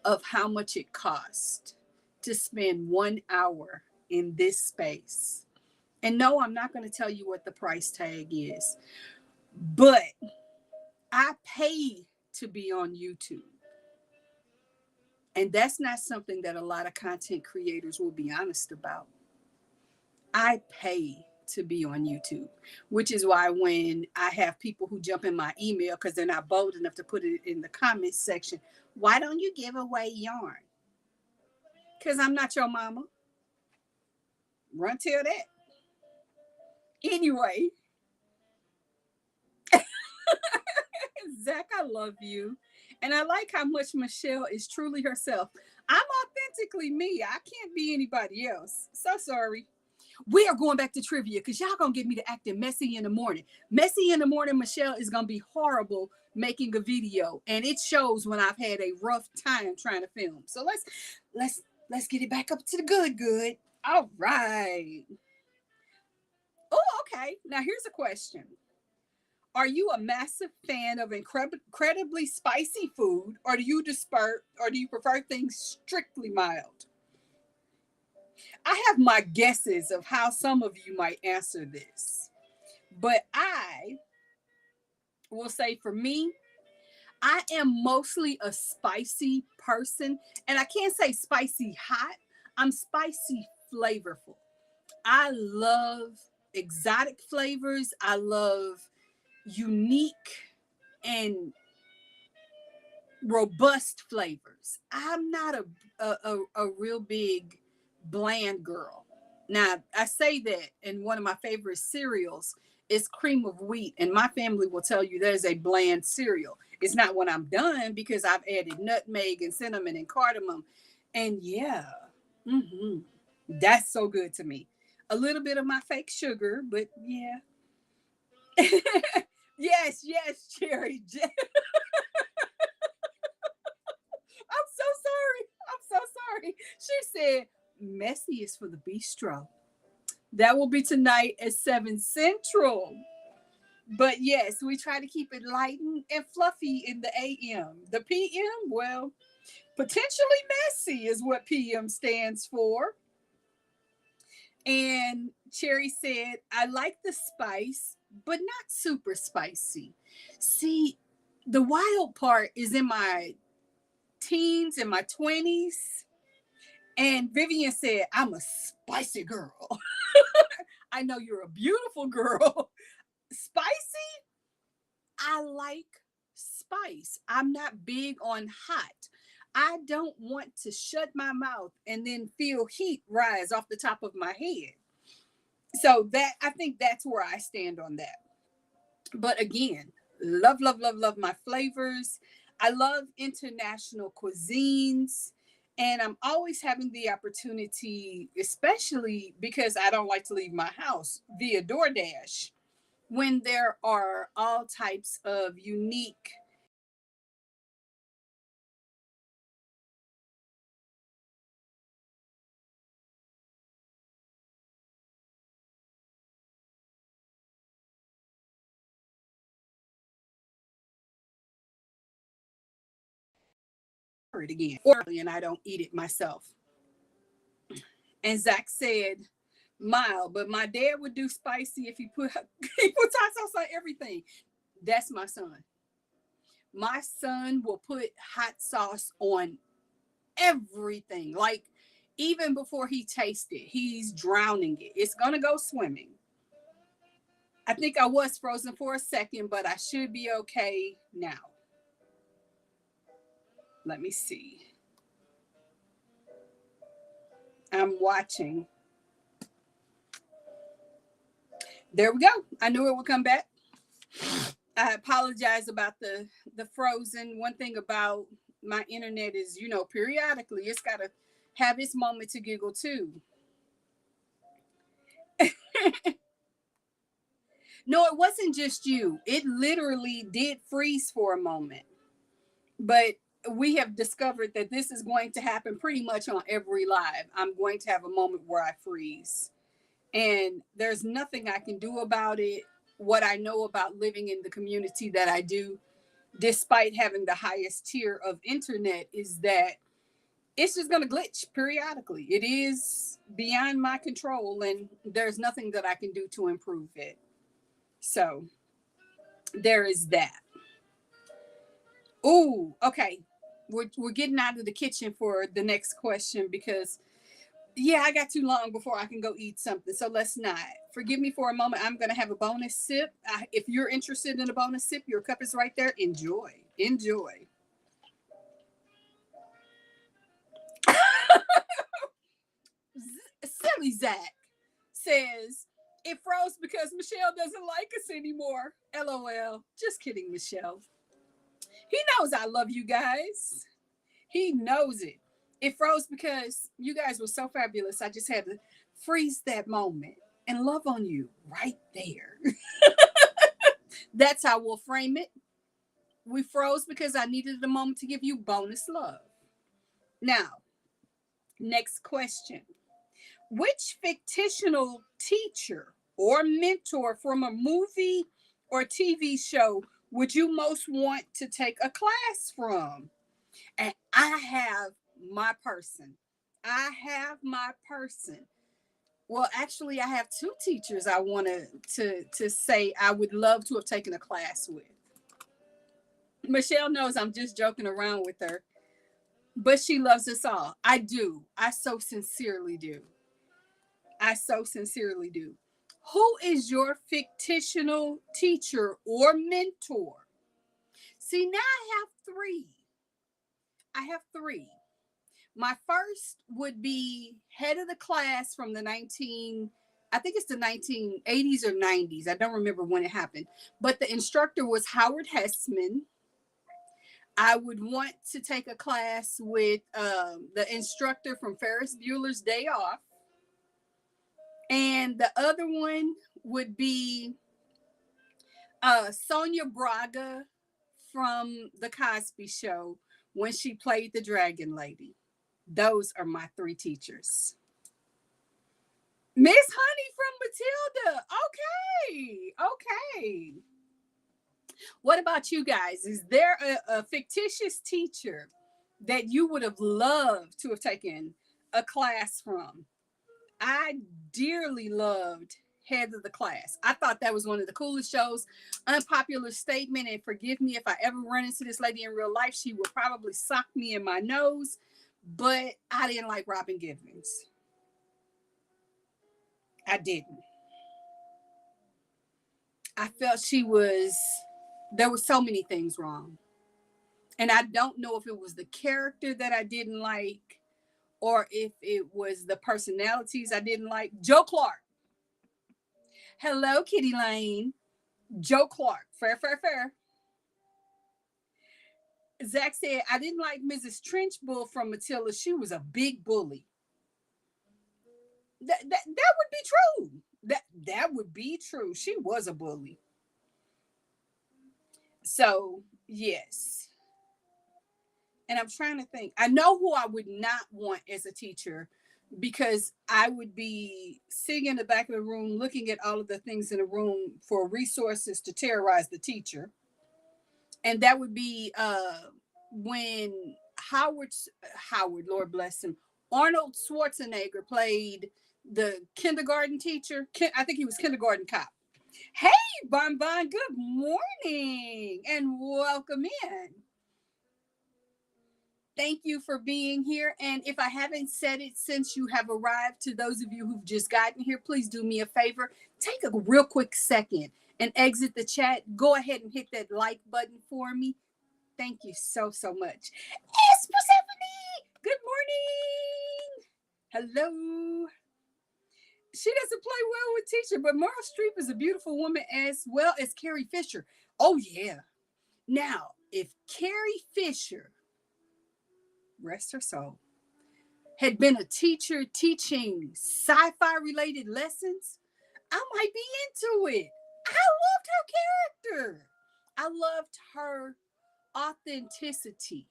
of how much it costs to spend 1 hour in this space. And no, I'm not going to tell you what the price tag is, but I pay to be on YouTube. And that's not something that a lot of content creators will be honest about. I pay to be on YouTube, which is why when I have people who jump in my email because they're not bold enough to put it in the comments section, why don't you give away yarn? Because I'm not your mama. Run tell that. Anyway, Zach, I love you. And I like how much Michelle is truly herself. I'm authentically me. I can't be anybody else. So sorry. We are going back to trivia because y'all gonna get me to acting messy in the morning. Messy in the morning, Michelle is gonna be horrible making a video, and it shows when I've had a rough time trying to film. So let's get it back up to the good. All right. Oh, okay. Now here's a question. Are you a massive fan of incredibly spicy food, or do you prefer things strictly mild? I have my guesses of how some of you might answer this, but I will say for me, I am mostly a spicy person, and I can't say spicy hot. I'm spicy flavorful. I love exotic flavors. I love unique and robust flavors. I'm not a real big bland girl. Now, I say that, and one of my favorite cereals is cream of wheat, and my family will tell you there's a bland cereal. It's not when I'm done because I've added nutmeg and cinnamon and cardamom. And yeah, that's so good to me. A little bit of my fake sugar, but yeah. Yes, Cherry. I'm so sorry. I'm so sorry. She said, messy is for the bistro. That will be tonight at 7 Central. But yes, we try to keep it light and fluffy in the AM. The PM, well, potentially messy is what PM stands for. And Cherry said, I like the spice, but not super spicy. See, the wild part is in my teens and my 20s. And Vivian said, I'm a spicy girl. I know you're a beautiful girl. Spicy? I like spice. I'm not big on hot. I don't want to shut my mouth and then feel heat rise off the top of my head. So that I think that's where I stand on that. But again, love my flavors. I love international cuisines. And I'm always having the opportunity, especially because I don't like to leave my house via DoorDash, when there are all types of unique it again, and I don't eat it myself. And Zach said mild, but my dad would do spicy if he put he puts hot sauce on everything. That's my son. My son will put hot sauce on everything. Like, even before he tastes it, he's drowning it. It's going to go swimming. I think I was frozen for a second, but I should be okay now. Let me see. I'm watching. There we go. I knew it would come back. I apologize about the frozen. One thing about my internet is, periodically it's got to have its moment to giggle too. No, it wasn't just you. It literally did freeze for a moment. But we have discovered that this is going to happen pretty much on every live. I'm going to have a moment where I freeze. And there's nothing I can do about it. What I know about living in the community that I do, despite having the highest tier of internet, is that it's just going to glitch periodically. It is beyond my control, and there's nothing that I can do to improve it. So there is that. Ooh, okay. We're getting out of the kitchen for the next question because, yeah, I got too long before I can go eat something. So let's not. Forgive me for a moment. I'm going to have a bonus sip. If you're interested in a bonus sip, your cup is right there. Enjoy. Enjoy. Silly Zach says, it froze because Michelle doesn't like us anymore. LOL. Just kidding, Michelle. He knows I love you guys. He knows it. It froze because you guys were so fabulous. I just had to freeze that moment and love on you right there. That's how we'll frame it. We froze because I needed a moment to give you bonus love. Now, next question. Which fictional teacher or mentor from a movie or TV show would you most want to take a class from? And I have my person. I have my person. Well, actually, I have two teachers I wanted to say I would love to have taken a class with. Michelle knows I'm just joking around with her, but she loves us all. I do. I so sincerely do. I so sincerely do. Who is your fictional teacher or mentor? See, now I have three. I have three. My first would be head of the class from I think it's the 1980s or 90s. I don't remember when it happened. But the instructor was Howard Hessman. I would want to take a class with the instructor from Ferris Bueller's Day Off. And the other one would be Sonia Braga from The Cosby Show when she played the Dragon Lady. Those are my three teachers. Miss Honey from Matilda. Okay. Okay. What about you guys? Is there a fictitious teacher that you would have loved to have taken a class from? I dearly loved Head of the Class. I thought that was one of the coolest shows. Unpopular statement, and forgive me if I ever run into this lady in real life, she would probably sock me in my nose, but I didn't like Robin Givens. I didn't. I felt there were so many things wrong. And I don't know if it was the character that I didn't like or if it was the personalities I didn't like. Joe Clark. Hello, Kitty Lane. Joe Clark. Fair, fair, fair. Zach said, I didn't like Mrs. Trenchbull from Matilda. She was a big bully. That would be true. That would be true. She was a bully. So, yes. And I'm trying to think. I know who I would not want as a teacher because I would be sitting in the back of the room looking at all of the things in the room for resources to terrorize the teacher. And that would be when Howard, Lord bless him, Arnold Schwarzenegger played the kindergarten teacher. I think he was kindergarten cop. Hey, Bon Bon, good morning and welcome in. Thank you for being here. And if I haven't said it since you have arrived, to those of you who've just gotten here, please do me a favor. Take a real quick second and exit the chat. Go ahead and hit that like button for me. Thank you so, so much. It's Persephone. Good morning. Hello. She doesn't play well with teacher, but Meryl Streep is a beautiful woman as well as Carrie Fisher. Oh, yeah. Now, if Carrie Fisher, rest her soul, had been a teacher teaching sci-fi related lessons, I might be into it. I loved her character. I loved her authenticity,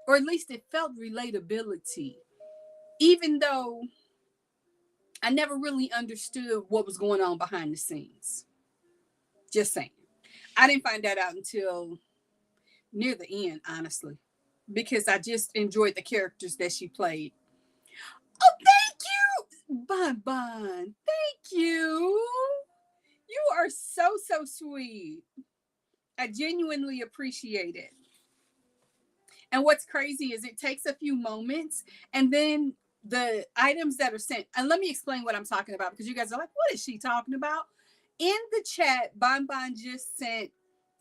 or at least it felt relatability, even though I never really understood what was going on behind the scenes. Just saying. I didn't find that out until near the end, honestly, because I just enjoyed the characters that she played. Oh, thank you, Bon Bon. Thank you. You are so, so sweet. I genuinely appreciate it. And what's crazy is it takes a few moments and then the items that are sent, and let me explain what I'm talking about because you guys are like, what is she talking about? In the chat, Bon Bon just sent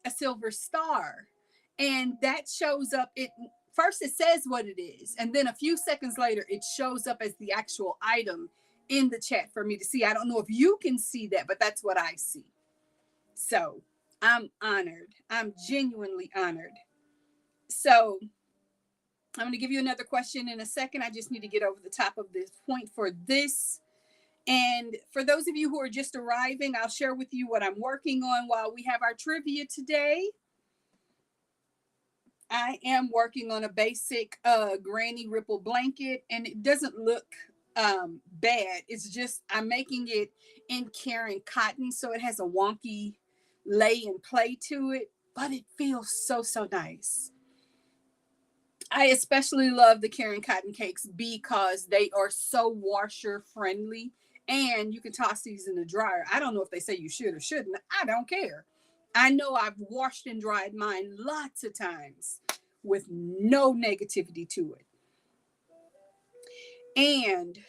a silver star, and that shows up. It first it says what it is, and then a few seconds later, it shows up as the actual item in the chat for me to see. I don't know if you can see that, but that's what I see. So I'm honored. I'm genuinely honored. So I'm going to give you another question in a second. I just need to get over the top of this point for this. And for those of you who are just arriving, I'll share with you what I'm working on while we have our trivia today. I am working on a basic granny ripple blanket, and it doesn't look bad. It's just I'm making it in Karen cotton, so it has a wonky lay and play to it, but it feels so, so nice. I especially love the Karen cotton cakes because they are so washer friendly, and you can toss these in the dryer. I don't know if they say you should or shouldn't. I don't care. I know I've washed and dried mine lots of times with no negativity to it. And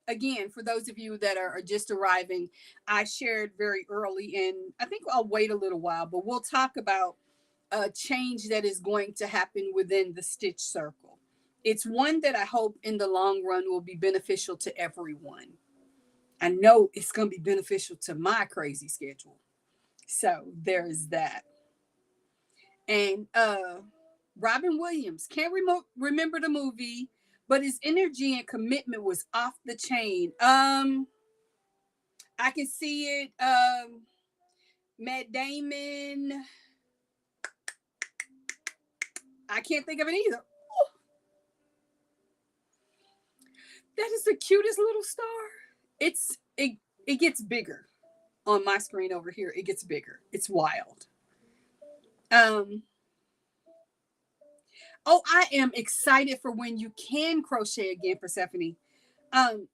again, for those of you that are just arriving, I shared very early, and I think I'll wait a little while, but we'll talk about a change that is going to happen within the Stitch Circle. It's one that I hope in the long run will be beneficial to everyone. I know it's going to be beneficial to my crazy schedule. So there is that. And Robin Williams, can't remember the movie, but his energy and commitment was off the chain. I can see it. Matt Damon. I can't think of it either. Oh, that is the cutest little star. It gets bigger on my screen over here. It gets bigger. It's wild. Um. Oh, I am excited for when you can crochet again, Persephone. Um.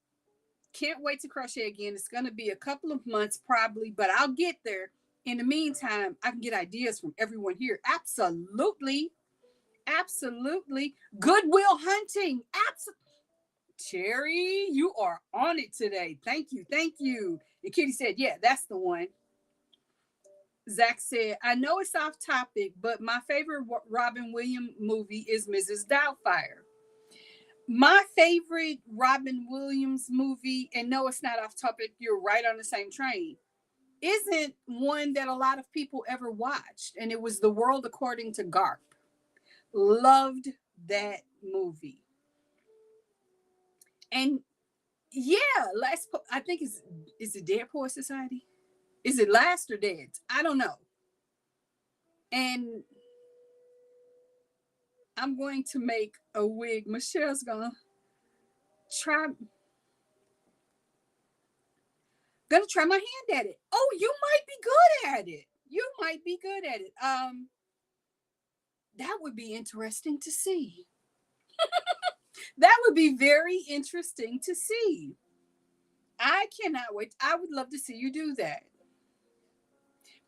Can't wait to crochet again. It's going to be a couple of months probably, but I'll get there. In the meantime, I can get ideas from everyone here. Absolutely. Absolutely. Goodwill hunting. Absolutely. Cherry, you are on it today. Thank you. Thank you. And Kitty said, yeah, that's the one. Zach said, I know it's off topic, but my favorite Robin Williams movie is Mrs. Doubtfire. My favorite Robin Williams movie, and no, it's not off topic, you're right on the same train, isn't one that a lot of people ever watched. And it was The World According to Garp. Loved that movie. And yeah, I think is it Dead Poet Society? Is it Last or Dead? I don't know. And I'm going to make a wig. Michelle's gonna try my hand at it. Oh, you might be good at it. You might be good at it. That would be interesting to see. That would be very interesting to see. I cannot wait. I would love to see you do that.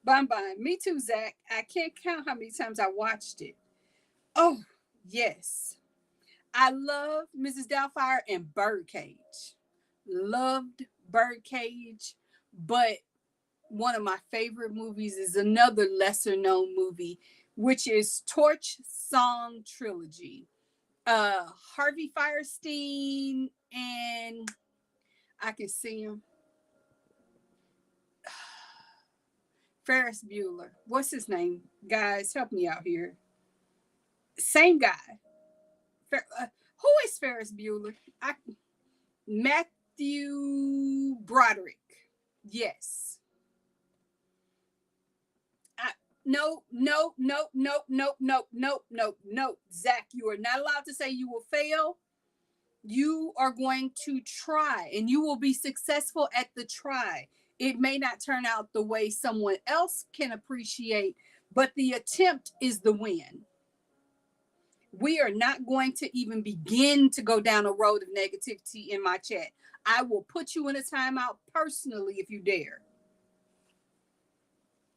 Bun Bun. Me too, Zach. I can't count how many times I watched it. Oh, yes. I love Mrs. Doubtfire and Birdcage. Loved Birdcage, but one of my favorite movies is another lesser known movie, which is Torch Song Trilogy. Harvey Firestein and I can see him. Ferris Bueller. What's his name? Guys, help me out here. Same guy. Who is Ferris Bueller? Matthew Broderick. Yes. No, no, no, no, no, no, no, no, no. Zach, you are not allowed to say you will fail. You are going to try and you will be successful at the try. It may not turn out the way someone else can appreciate, but the attempt is the win. We are not going to even begin to go down a road of negativity in my chat. I will put you in a timeout personally if you dare.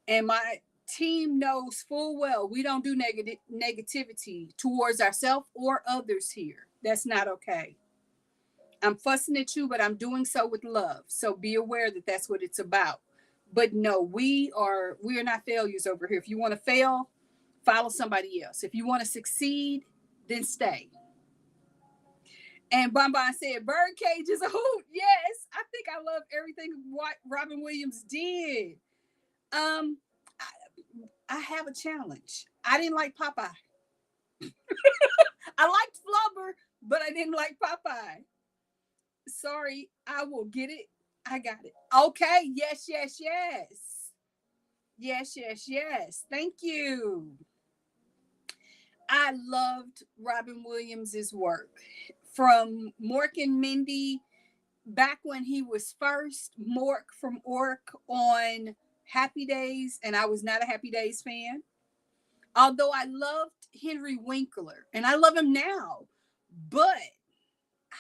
And my team knows full well we don't do negativity towards ourselves or others here. That's not okay. I'm fussing at you, but I'm doing so with love. So be aware that that's what it's about. But no, we are not failures over here. If you want to fail, follow somebody else. If you want to succeed, then stay. And Bonbon said, Birdcage is a hoot. Yes, I think I love everything what Robin Williams did. I have a challenge. I didn't like Popeye. I liked Flubber, but I didn't like Popeye. Sorry, I will get it. I got it. Okay. Yes, yes, yes. Yes, yes, yes. Thank you. I loved Robin Williams's work. From Mork and Mindy, back when he was first Mork from Ork on Happy Days, and I was not a Happy Days fan. Although I loved Henry Winkler, and I love him now, but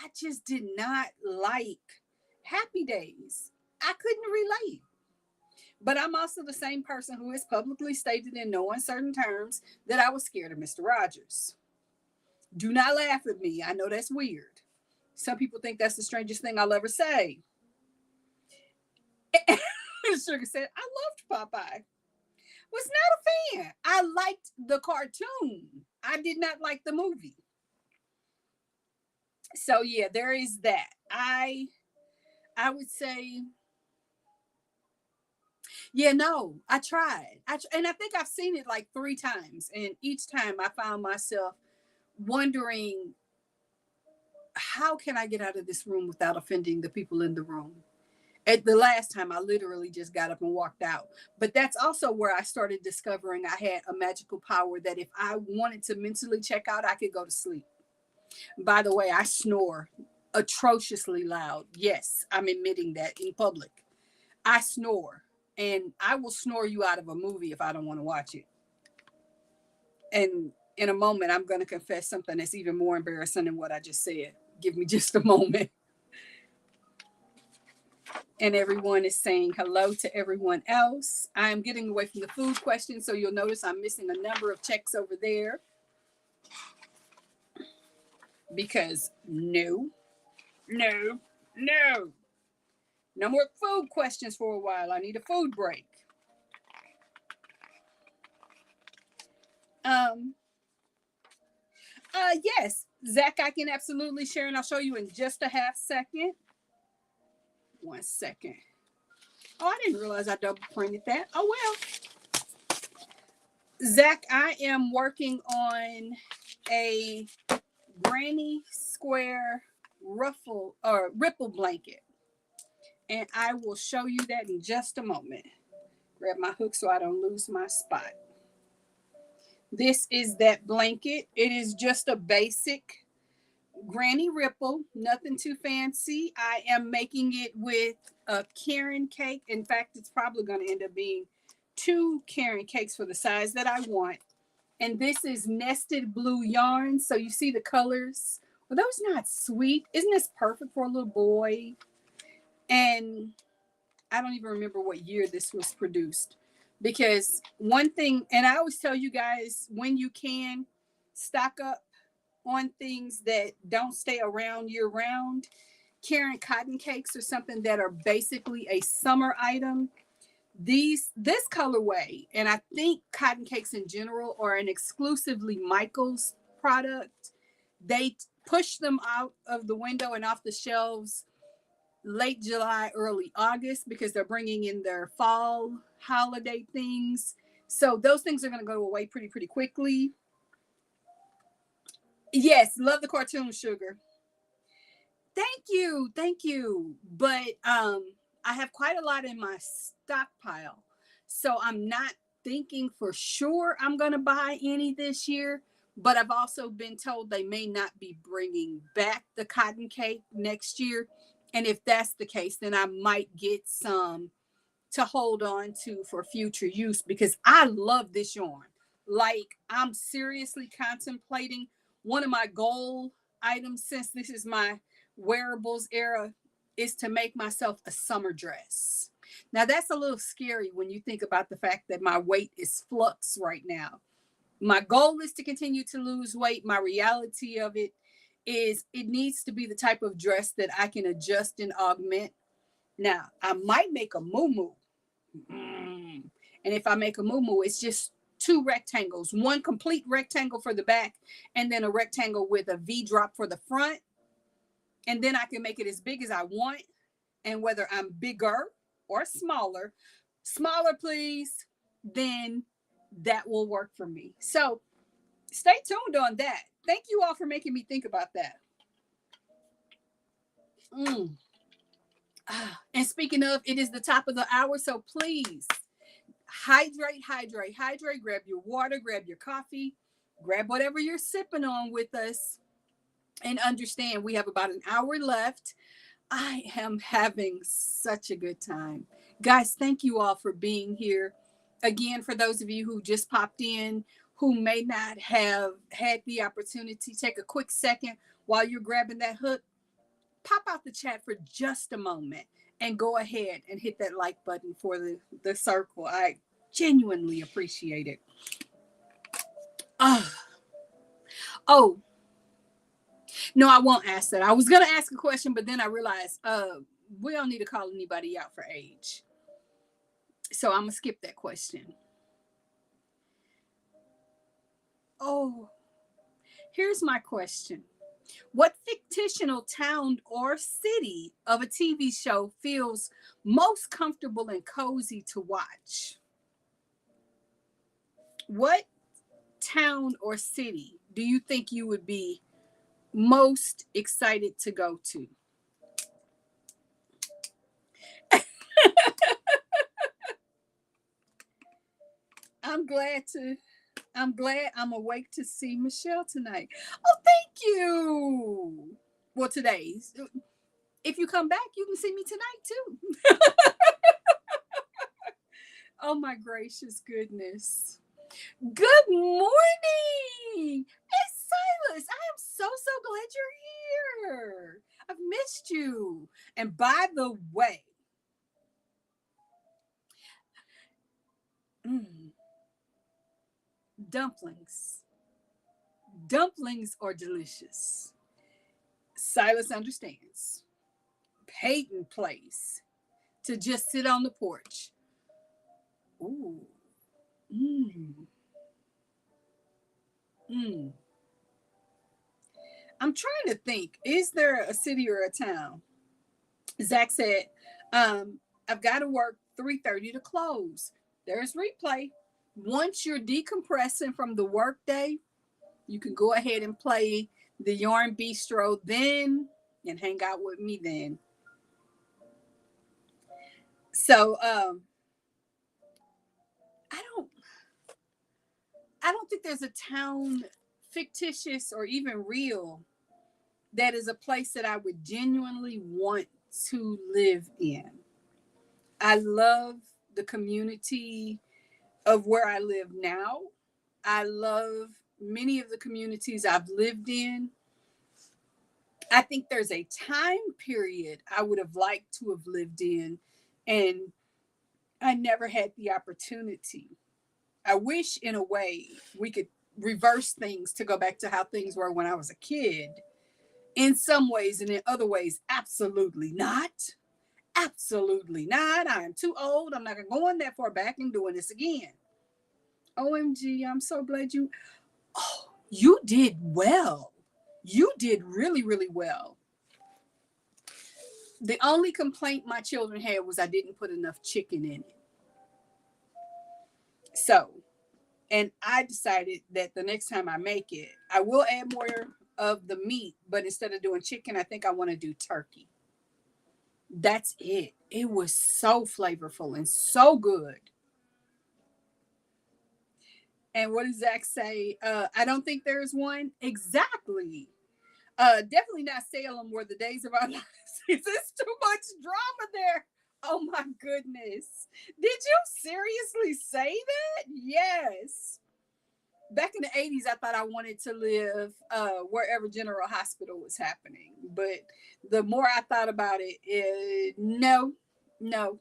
I just did not like Happy Days. I couldn't relate. But I'm also the same person who has publicly stated in no uncertain terms that I was scared of Mr. Rogers. Do not laugh at me. I know that's weird. Some people think that's the strangest thing I'll ever say. Sugar said, I loved Popeye. Was not a fan. I liked the cartoon. I did not like the movie. So yeah, there is that. I would say, yeah, no, I tried. And I think I've seen it like 3 times. And each time I found myself wondering, how can I get out of this room without offending the people in the room? At the last time, I literally just got up and walked out. But that's also where I started discovering I had a magical power that if I wanted to mentally check out, I could go to sleep. By the way, I snore atrociously loud. Yes, I'm admitting that in public. I snore, and I will snore you out of a movie if I don't want to watch it. And in a moment, I'm going to confess something that's even more embarrassing than what I just said. Give me just a moment. And everyone is saying hello to everyone else. I'm getting away from the food question, so you'll notice I'm missing a number of checks over there. Because no more food questions for a while. I need a food break. Yes, Zach, I can absolutely share, and I'll show you in just a half second. 1 second. Oh, I didn't realize I double printed that. Oh well. Zach, I am working on a granny square ruffle or ripple blanket, and I will show you that in just a moment. Grab my hook so I don't lose my spot. This is that blanket. It is just a basic granny ripple, nothing too fancy. I am making it with a Karen cake. In fact, it's probably going to end up being 2 Karen cakes for the size that I want. And this is nested blue yarn. So you see the colors. Are those not sweet? Isn't this perfect for a little boy? And I don't even remember what year this was produced, because one thing, and I always tell you guys, when you can, stock up on things that don't stay around year round. Karen cotton cakes are something that are basically a summer item. This colorway, and I think cotton cakes in general, are an exclusively Michael's product. They push them out of the window and off the shelves late July, early August, because they're bringing in their fall holiday things. So those things are going to go away pretty quickly. Yes, love the cartoon sugar. Thank you. But I have quite a lot in my stockpile, so I'm not thinking for sure I'm going to buy any this year. But I've also been told they may not be bringing back the cotton cake next year, and if that's the case, then I might get some to hold on to for future use, because I love this yarn. Like, I'm seriously contemplating one of my goal items, since this is my wearables era, is to make myself a summer dress. Now, that's a little scary when you think about the fact that my weight is flux right now. My goal is to continue to lose weight. My reality of it is it needs to be the type of dress that I can adjust and augment. Now, I might make a muumuu. And if I make a muumuu, it's just two rectangles, one complete rectangle for the back, and then a rectangle with a V drop for the front. And then I can make it as big as I want. And whether I'm bigger or smaller, smaller please, then that will work for me. So stay tuned on that. Thank you all for making me think about that. And speaking of, it is the top of the hour, so please hydrate. Grab your water, grab your coffee, grab whatever you're sipping on with us, and understand we have about an hour left. I am having such a good time. Guys, thank you all for being here. Again, for those of you who just popped in, who may not have had the opportunity, take a quick second while you're grabbing that hook, pop out the chat for just a moment and go ahead and hit that like button for the circle. I genuinely appreciate it. Oh, no, I won't ask that. I was going to ask a question, but then I realized we don't need to call anybody out for age. So I'm going to skip that question. Oh, here's my question. What fictional town or city of a TV show feels most comfortable and cozy to watch? What town or city do you think you would be most excited to go to? I'm glad I'm awake to see Michelle tonight. Oh, thank you. Well, today's. If you come back, you can see me tonight too. Oh my gracious goodness. Good morning. It's Silas. I am so glad you're here. I've missed you. And by the way, dumplings. Dumplings are delicious. Silas understands. Peyton place to just sit on the porch. Ooh. I'm trying to think. Is there a city or a town? Zach said, I've got to work 3:30 to close. There's replay. Once you're decompressing from the workday, you can go ahead and play the Yarn Bistro then and hang out with me then. So I don't think there's a town, fictitious or even real, that is a place that I would genuinely want to live in. I love the community of where I live now. I love many of the communities I've lived in. I think there's a time period I would have liked to have lived in, and I never had the opportunity. I wish, in a way, we could reverse things to go back to how things were when I was a kid. In some ways, and in other ways, absolutely not. Absolutely not. I am too old. I'm not going that far back and doing this again. OMG, I'm so glad you. Oh, you did well. You did really, really well. The only complaint my children had was I didn't put enough chicken in it. So, and I decided that the next time I make it, I will add more of the meat, but instead of doing chicken, I think I want to do turkey. That's it. It was so flavorful and so good. And what does Zach say? I don't think there's one. Exactly. Definitely not Salem where the days of our lives. There's too much drama there. Oh my goodness. Did you seriously say that? Yes. Back in the 80s, I thought I wanted to live wherever General Hospital was happening. But the more I thought about it, no, no.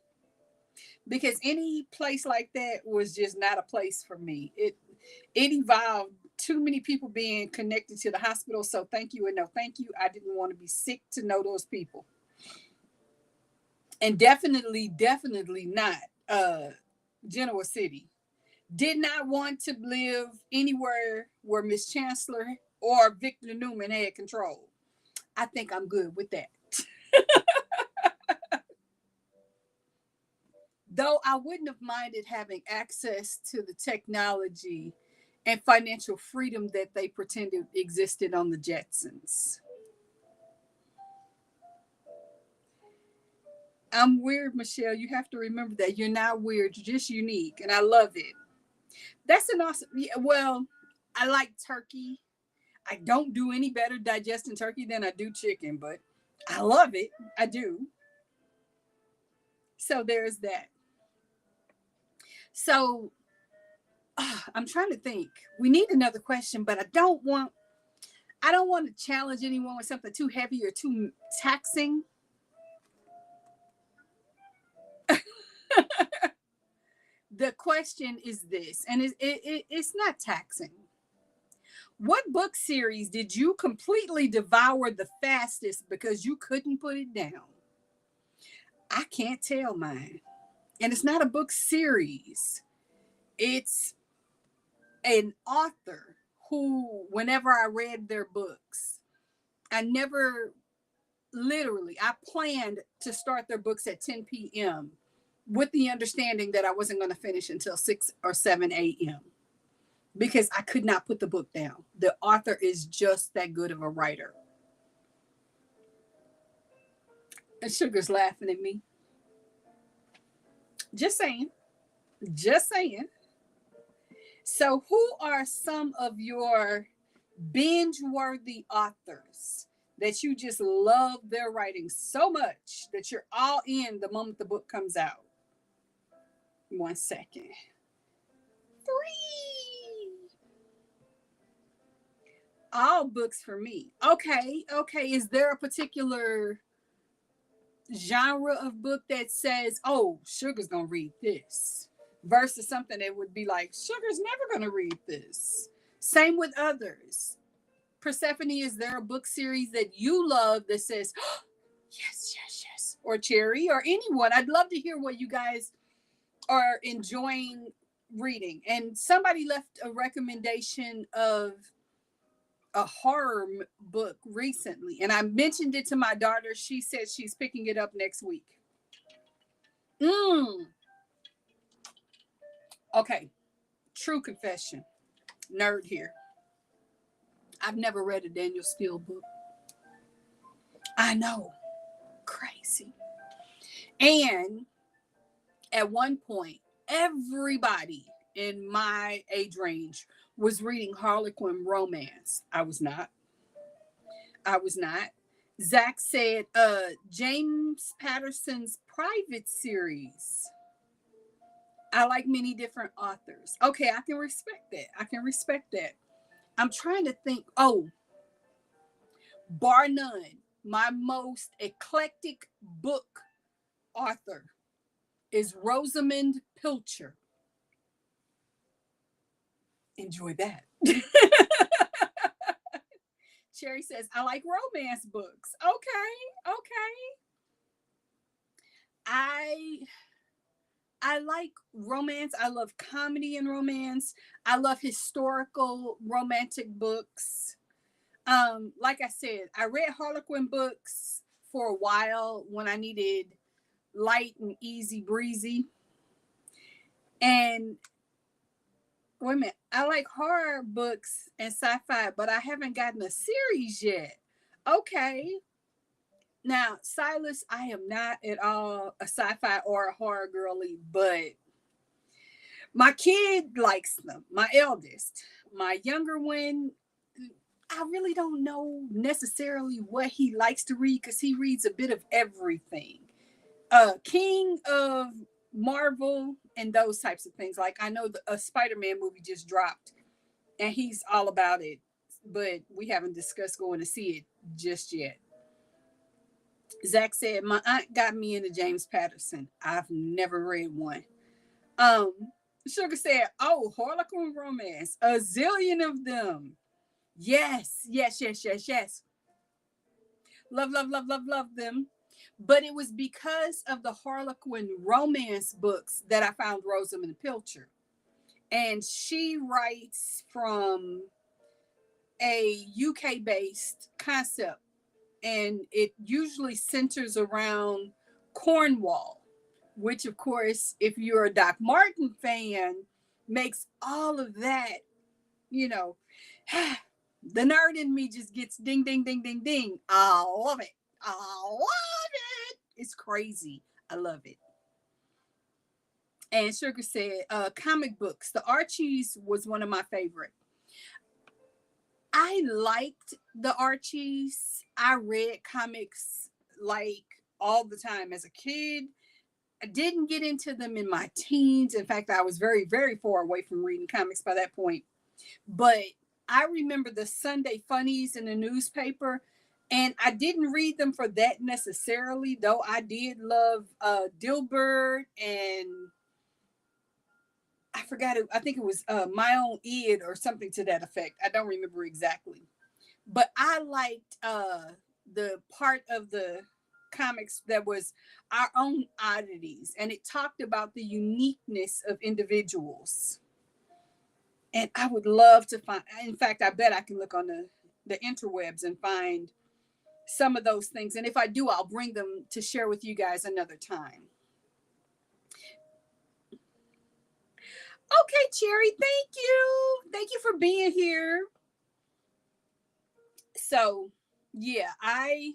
Because any place like that was just not a place for me. It involved too many people being connected to the hospital. So thank you and no thank you. I didn't want to be sick to know those people. And definitely not Genoa City. Did not want to live anywhere where Miss Chancellor or Victor Newman had control. I think I'm good with that. Though I wouldn't have minded having access to the technology and financial freedom that they pretended existed on the Jetsons. I'm weird, Michelle. You have to remember that you're not weird. You're just unique, and I love it. That's an awesome. Yeah, well, I like turkey. I don't do any better digesting turkey than I do chicken, but I love it. I do. So there's that. So I'm trying to think. We need another question, but I don't want to challenge anyone with something too heavy or too taxing. The question is this, and it's not taxing. What book series did you completely devour the fastest because you couldn't put it down? I can't tell mine. And it's not a book series. It's an author who, whenever I read their books, I never literally, I planned to start their books at 10 p.m. with the understanding that I wasn't going to finish until 6 or 7 a.m. because I could not put the book down. The author is just that good of a writer. And Sugar's laughing at me. Just saying. Just saying. So, who are some of your binge-worthy authors that you just love their writing so much that you're all in the moment the book comes out? 1 second. 3. All books for me. Okay. Is there a particular genre of book that says, oh, Sugar's gonna read this, versus something that would be like, Sugar's never gonna read this? Same with others. Persephone, is there a book series that you love that says, oh, yes, or Cherry, or anyone? I'd love to hear what you guys are enjoying reading. And somebody left a recommendation of a horror book recently, and I mentioned it to my daughter. She said she's picking it up next week. Okay, true confession, nerd here. I've never read a Daniel Steele book. I know, crazy. And at one point, everybody in my age range was reading Harlequin romance. I was not. Zach said James Patterson's private series. I like many different authors. Okay, I can respect that. I'm trying to think. Oh, bar none, my most eclectic book author is Rosamund Pilcher. Enjoy that. Cherry says, I like romance books. Okay, okay. I I like romance. I love comedy and romance. I love historical romantic books. Like I said, I read Harlequin books for a while when I needed light and easy breezy. And wait a minute, I like horror books and sci-fi, but I haven't gotten a series yet. Okay. Now, Silas, I am not at all a sci-fi or a horror girly, but my kid likes them. My eldest, my younger one, I really don't know necessarily what he likes to read because he reads a bit of everything. King of Marvel and those types of things. Like I know a Spider-Man movie just dropped, and he's all about it, but we haven't discussed going to see it just yet. Zach said, my aunt got me into James Patterson. I've never read one. Um, Sugar said, oh, Harlequin romance. A zillion of them. Yes, yes, yes, yes, yes. Love, love, love, love, love them. But it was because of the Harlequin romance books that I found Rosamund Pilcher. And she writes from a UK based concept, and it usually centers around Cornwall, which, of course, if you're a Doc Martin fan, makes all of that, you know, the nerd in me just gets ding, ding, ding, ding, ding. I love it. I love it. It's crazy. I love it. And Sugar said, comic books. The Archies was one of my favorite. I liked the Archies. I read comics like all the time as a kid. I didn't get into them in my teens. In fact, I was very, very far away from reading comics by that point. But I remember the Sunday funnies in the newspaper, and I didn't read them for that necessarily, though I did love Dilbert and I forgot it. I think it was My Own Id or something to that effect. I don't remember exactly. But I liked the part of the comics that was our own oddities, and it talked about the uniqueness of individuals. And I would love to find, in fact, I bet I can look on the interwebs and find some of those things. And if I do, I'll bring them to share with you guys another time. Okay, Cherry, thank you. Thank you for being here. So, yeah, I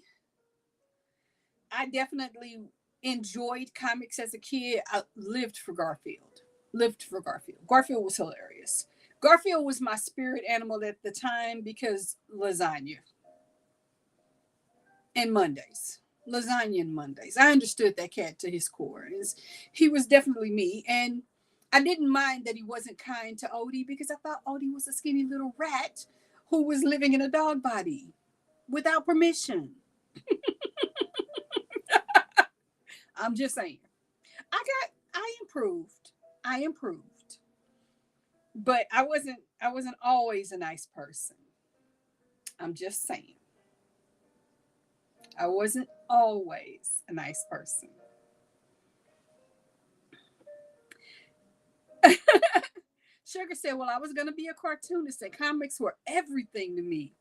definitely enjoyed comics as a kid. I lived for Garfield. Lived for Garfield. Garfield was hilarious. Garfield was my spirit animal at the time because lasagna and Mondays. Lasagna and Mondays. I understood that cat to his core. He was definitely me. And I didn't mind that he wasn't kind to Odie because I thought Odie was a skinny little rat who was living in a dog body without permission. I'm just saying. I improved. I improved. But I wasn't always a nice person. I'm just saying. I wasn't always a nice person. Sugar said, well, I was going to be a cartoonist and comics were everything to me.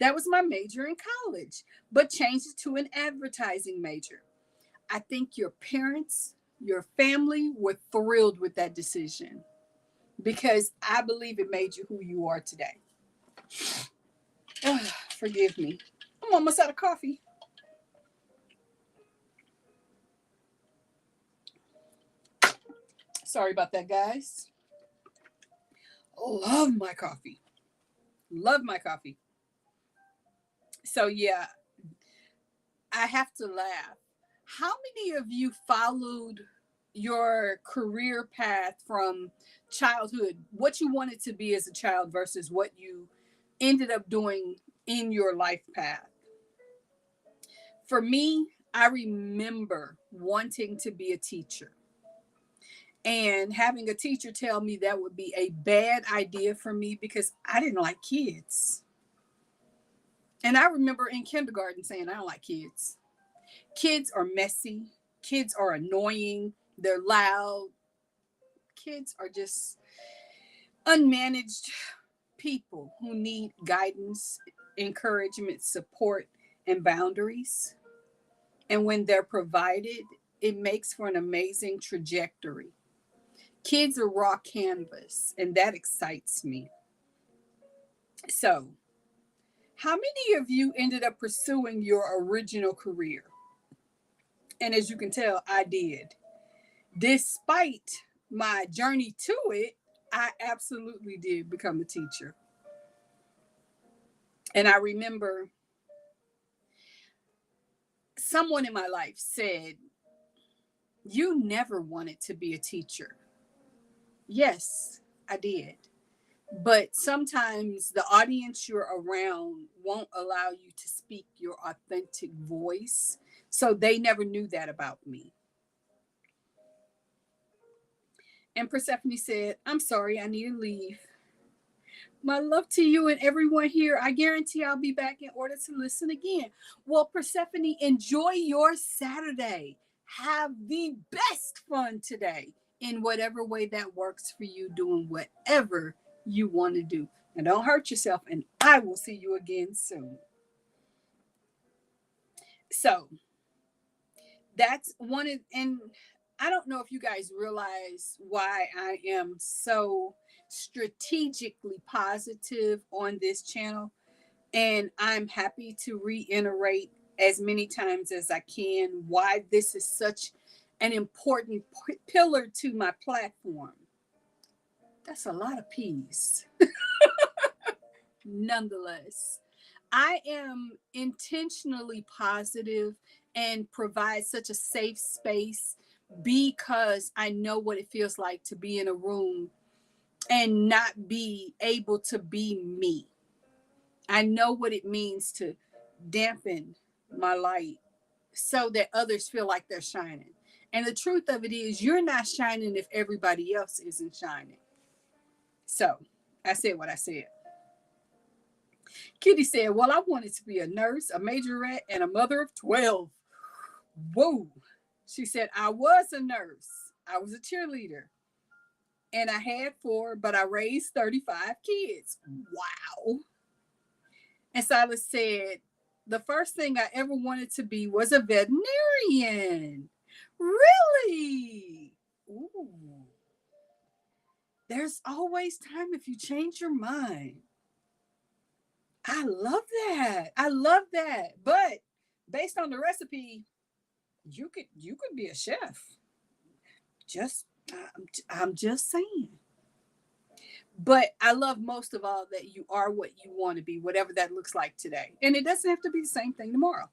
That was my major in college, but changed it to an advertising major. I think your parents, your family were thrilled with that decision because I believe it made you who you are today. Forgive me. I'm almost out of coffee. Sorry about that, guys. Love my coffee. Love my coffee. So, yeah, I have to laugh. How many of you followed your career path from childhood, what you wanted to be as a child versus what you ended up doing in your life path? For me, I remember wanting to be a teacher and having a teacher tell me that would be a bad idea for me because I didn't like kids. And I remember in kindergarten saying, I don't like kids. Kids are messy. Kids are annoying. They're loud. Kids are just unmanaged people who need guidance, encouragement, support, and boundaries. And when they're provided, it makes for an amazing trajectory. Kids are raw canvas, and that excites me. So, how many of you ended up pursuing your original career? And as you can tell, I did. Despite my journey to it, I absolutely did become a teacher. And I remember someone in my life said, you never wanted to be a teacher. Yes, I did. But sometimes the audience you're around won't allow you to speak your authentic voice. So they never knew that about me. And Persephone said, I'm sorry, I need to leave. My love to you and everyone here. I guarantee I'll be back in order to listen again. Well, Persephone, enjoy your Saturday. Have the best fun today in whatever way that works for you, doing whatever you want to do. And don't hurt yourself, and I will see you again soon. So that's one of, and I don't know if you guys realize why I am so strategically positive on this channel. And I'm happy to reiterate as many times as I can why this is such an important pillar to my platform. That's a lot of P's. Nonetheless, I am intentionally positive and provide such a safe space because I know what it feels like to be in a room and not be able to be me. I know what it means to dampen my light so that others feel like they're shining. And the truth of it is, you're not shining if everybody else isn't shining. So I said what I said. Kitty said, well, I wanted to be a nurse, a majorette, and a mother of 12. Whoa. She said, I was a nurse. I was a cheerleader. And I had 4, but I raised 35 kids. Wow. And Silas said, the first thing I ever wanted to be was a veterinarian. Really? Ooh. There's always time if you change your mind. I love that. I love that. But based on the recipe, you could be a chef. I'm just saying. But I love most of all that you are what you want to be, whatever that looks like today. And it doesn't have to be the same thing tomorrow.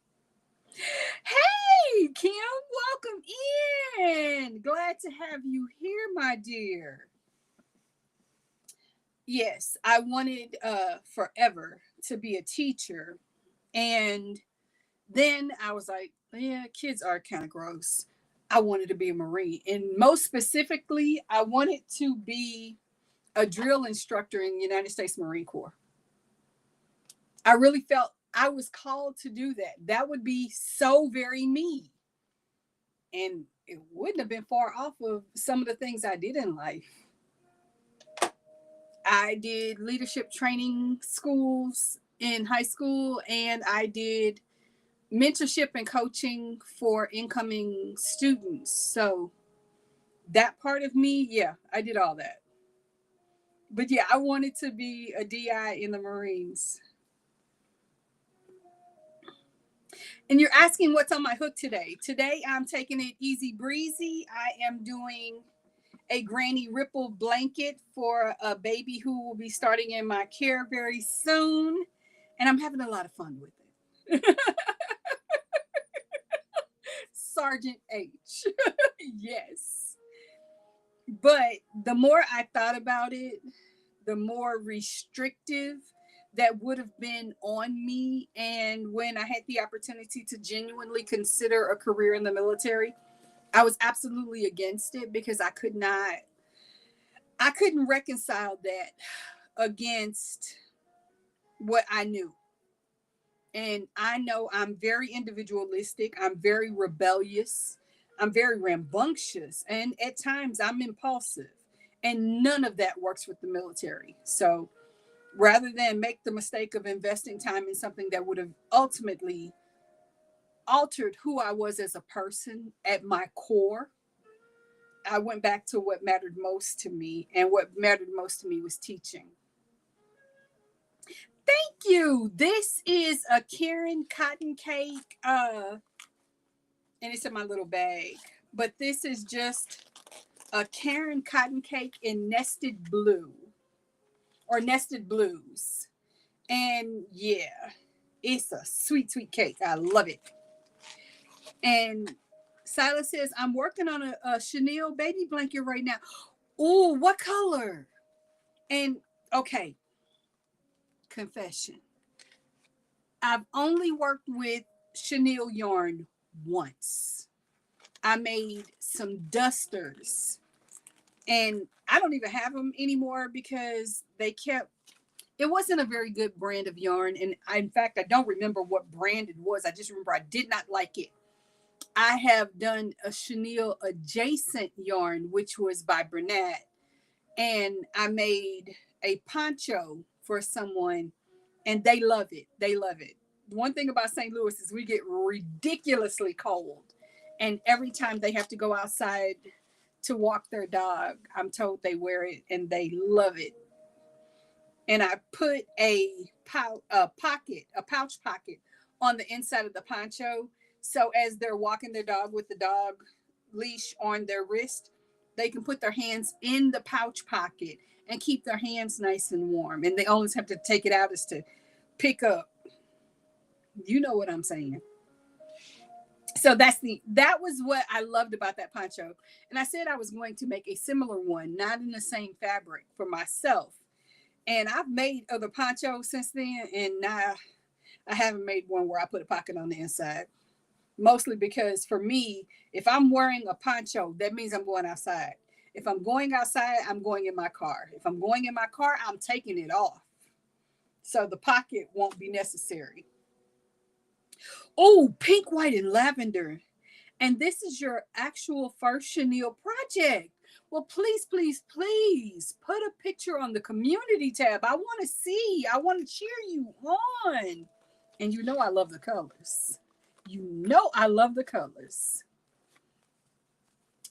Hey, Kim, welcome in. Glad to have you here, my dear. Yes, I wanted forever to be a teacher. And then I was like, yeah, kids are kind of gross. I wanted to be a Marine. And most specifically, I wanted to be a drill instructor in the United States Marine Corps. I really felt I was called to do that. That would be so very me. And it wouldn't have been far off of some of the things I did in life. I did leadership training schools in high school, and I did mentorship and coaching for incoming students. So that part of me, yeah, I did all that. But yeah, I wanted to be a DI in the Marines. And you're asking what's on my hook today. Today, I'm taking it easy breezy. I am doing a granny ripple blanket for a baby who will be starting in my care very soon. And I'm having a lot of fun with it. Sergeant H. Yes. But the more I thought about it, the more restrictive that would have been on me. And when I had the opportunity to genuinely consider a career in the military, I was absolutely against it because I couldn't reconcile that against what I knew. And I know I'm very individualistic, I'm very rebellious, I'm very rambunctious, and at times I'm impulsive. And none of that works with the military. So rather than make the mistake of investing time in something that would have ultimately altered who I was as a person at my core, I went back to what mattered most to me. And what mattered most to me was teaching. Thank you. This is a Karen cotton cake. And it's in my little bag. But this is just a Karen cotton cake in nested blue or nested blues. And yeah, it's a sweet, sweet cake. I love it. And Silas says, I'm working on a chenille baby blanket right now. Oh, what color? And okay, confession. I've only worked with chenille yarn once. I made some dusters and I don't even have them anymore because it wasn't a very good brand of yarn. And in fact, I don't remember what brand it was. I just remember I did not like it. I have done a chenille adjacent yarn, which was by Bernat. And I made a poncho for someone and they love it. They love it. One thing about St. Louis is we get ridiculously cold. And every time they have to go outside to walk their dog, I'm told they wear it and they love it. And I put a pouch pocket on the inside of the poncho. So as they're walking their dog with the dog leash on their wrist, they can put their hands in the pouch pocket and keep their hands nice and warm. And they always have to take it out as to pick up. You know what I'm saying? So that was what I loved about that poncho. And I said I was going to make a similar one, not in the same fabric, for myself. And I've made other ponchos since then, and now I haven't made one where I put a pocket on the inside. Mostly because for me, if I'm wearing a poncho, that means I'm going outside. If I'm going outside, I'm going in my car. If I'm going in my car, I'm taking it off. So the pocket won't be necessary. Oh, pink, white, and lavender. And this is your actual first chenille project. Well, please, please, please put a picture on the community tab. I want to see. I want to cheer you on. And you know I love the colors. You know I love the colors.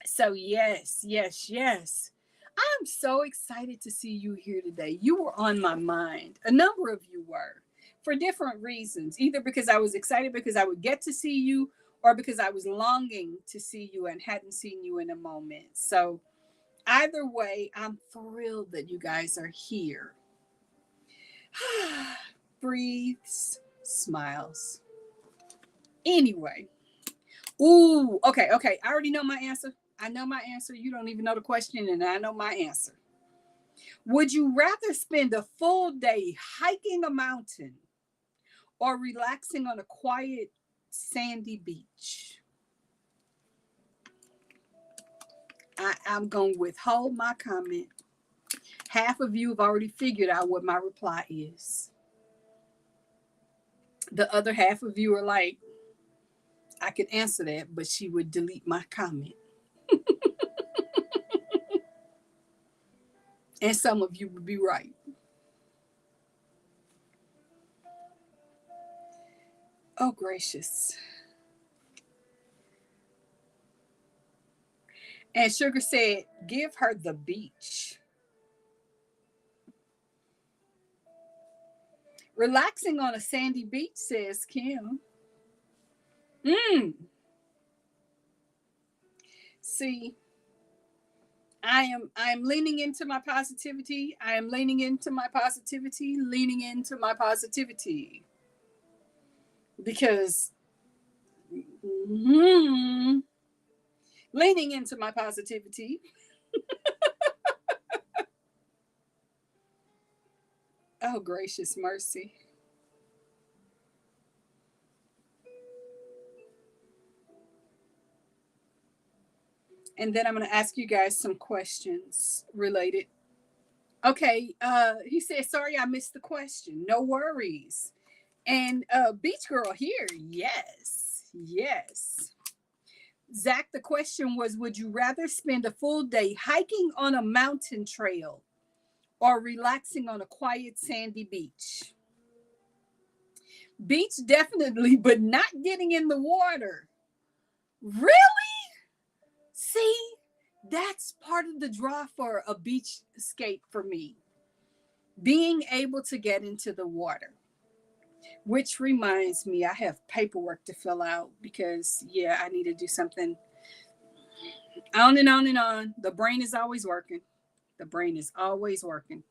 So yes, yes, yes. I'm so excited to see you here today. You were on my mind. A number of you were for different reasons, either because I was excited because I would get to see you or because I was longing to see you and hadn't seen you in a moment. So either way, I'm thrilled that you guys are here. Breathes, smiles. Anyway. Ooh, okay. I already know my answer. I know my answer. You don't even know the question, and I know my answer. Would you rather spend a full day hiking a mountain or relaxing on a quiet, sandy beach? I'm going to withhold my comment. Half of you have already figured out what my reply is. The other half of you are like, I could answer that, but she would delete my comment. And some of you would be right. Oh, gracious. And Sugar said, give her the beach. Relaxing on a sandy beach, says Kim. See, I am leaning into my positivity. I am leaning into my positivity, leaning into my positivity. Because leaning into my positivity. Oh, gracious mercy. And then I'm going to ask you guys some questions related. Okay, he said, sorry I missed the question. No worries. And Beach Girl here, yes, yes. Zach, the question was, would you rather spend a full day hiking on a mountain trail or relaxing on a quiet sandy beach? Beach definitely, but not getting in the water. Really? See, that's part of the draw for a beach escape for me. Being able to get into the water. Which reminds me, I have paperwork to fill out because, yeah, I need to do something. On and on and on. The brain is always working. The brain is always working,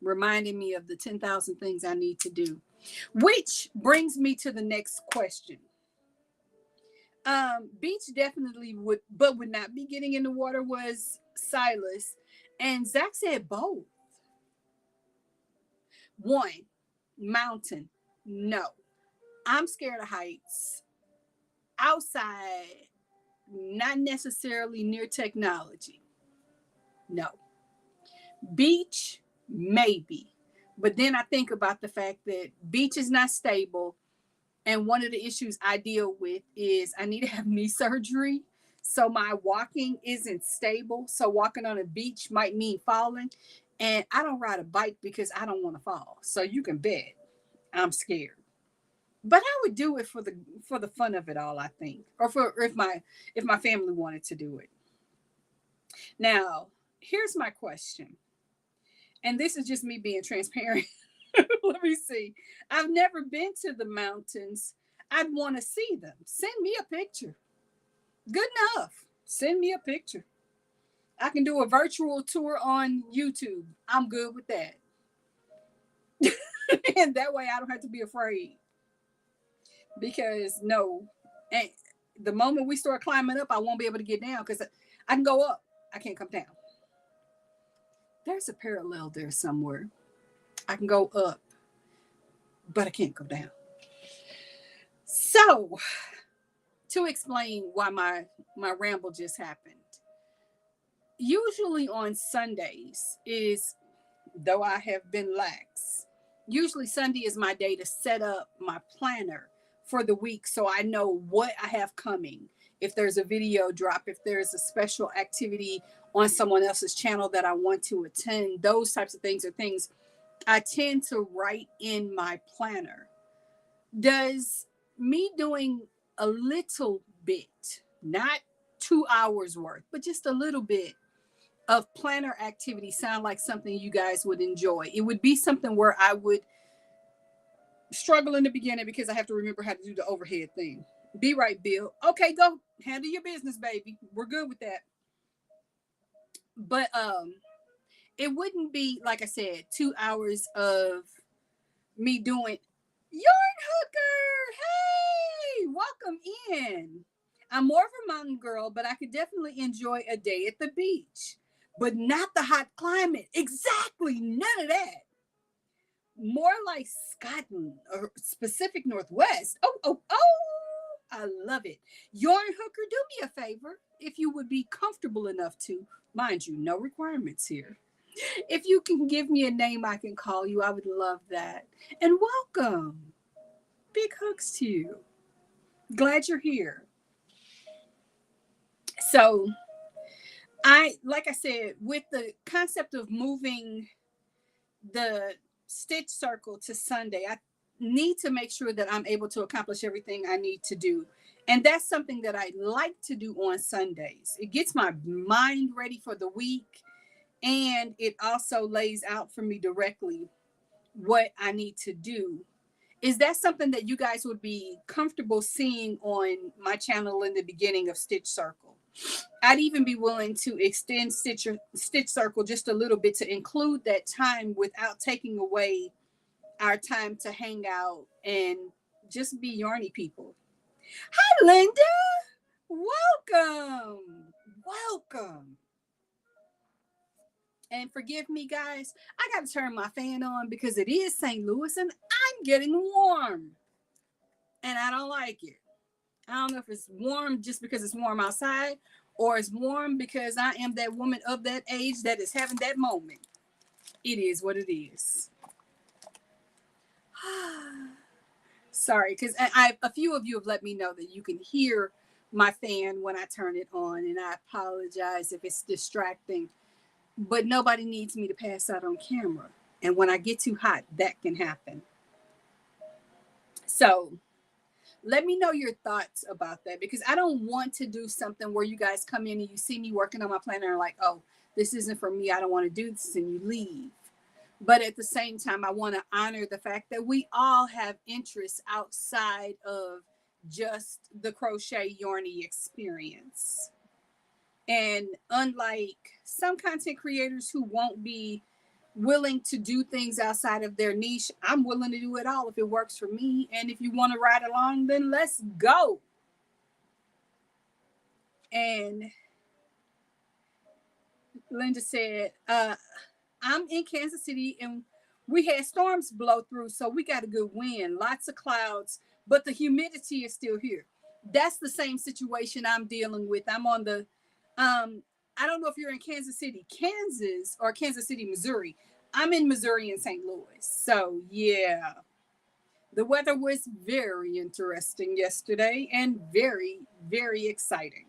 reminding me of the 10,000 things I need to do. Which brings me to the next question. Beach definitely would, but would not be getting in the water was Silas. And Zach said both. One, mountain. No. I'm scared of heights. Outside, not necessarily near technology. No. Beach, maybe. But then I think about the fact that beach is not stable. And one of the issues I deal with is I need to have knee surgery. So my walking isn't stable. So walking on a beach might mean falling. And I don't ride a bike because I don't want to fall. So you can bet I'm scared. But I would do it for the fun of it all, I think. Or for if my family wanted to do it. Now, here's my question. And this is just me being transparent. Let me see. I've never been to the mountains. I'd want to see them. Send me a picture. Good enough. Send me a picture. I can do a virtual tour on YouTube. I'm good with that. And that way I don't have to be afraid. Because no, and the moment we start climbing up, I won't be able to get down because I can go up. I can't come down. There's a parallel there somewhere. I can go up, but I can't go down. So, to explain why my ramble just happened. Usually on Sundays is, though I have been lax, usually Sunday is my day to set up my planner for the week so I know what I have coming. If there's a video drop, if there's a special activity on someone else's channel that I want to attend, those types of things are things I tend to write in my planner. Does me doing a little bit, not 2 hours worth, but just a little bit of planner activity sound like something you guys would enjoy? It would be something where I would struggle in the beginning because I have to remember how to do the overhead thing. Be right, Bill. Okay, go handle your business, baby. We're good with that. But it wouldn't be, like I said, 2 hours of me doing yarn hooker. Hey, welcome in. I'm more of a mountain girl, but I could definitely enjoy a day at the beach, but not the hot climate. Exactly, none of that. More like Scotland or Pacific Northwest. Oh, I love it. Yarn hooker, do me a favor if you would be comfortable enough to, mind you, no requirements here. If you can give me a name I can call you, I would love that. And welcome. Big hugs to you. Glad you're here. So, like I said, with the concept of moving the stitch circle to Sunday, I need to make sure that I'm able to accomplish everything I need to do. And that's something that I like to do on Sundays. It gets my mind ready for the week, and it also lays out for me directly what I need to do. Is that something that you guys would be comfortable seeing on my channel in the beginning of Stitch Circle? I'd even be willing to extend Stitch Circle just a little bit to include that time without taking away our time to hang out and just be yarny people. Hi, Linda. Welcome. Welcome. And forgive me, guys, I got to turn my fan on because it is St. Louis and I'm getting warm. And I don't like it. I don't know if it's warm just because it's warm outside or it's warm because I am that woman of that age that is having that moment. It is what it is. Sorry, because a few of you have let me know that you can hear my fan when I turn it on, and I apologize if it's distracting. But nobody needs me to pass out on camera. And when I get too hot, that can happen. So let me know your thoughts about that, because I don't want to do something where you guys come in and you see me working on my planner and like, oh, this isn't for me. I don't want to do this, and you leave. But at the same time, I want to honor the fact that we all have interests outside of just the crochet yarny experience. And unlike some content creators who won't be willing to do things outside of their niche, I'm willing to do it all if it works for me. And if you want to ride along, then let's go. And Linda said, I'm in Kansas City and we had storms blow through, so we got a good wind, lots of clouds, but the humidity is still here. That's the same situation I'm dealing with. I'm on the, I don't know if you're in Kansas City, Kansas, or Kansas City, Missouri. I'm in Missouri and St. Louis. So yeah, the weather was very interesting yesterday and very, very exciting,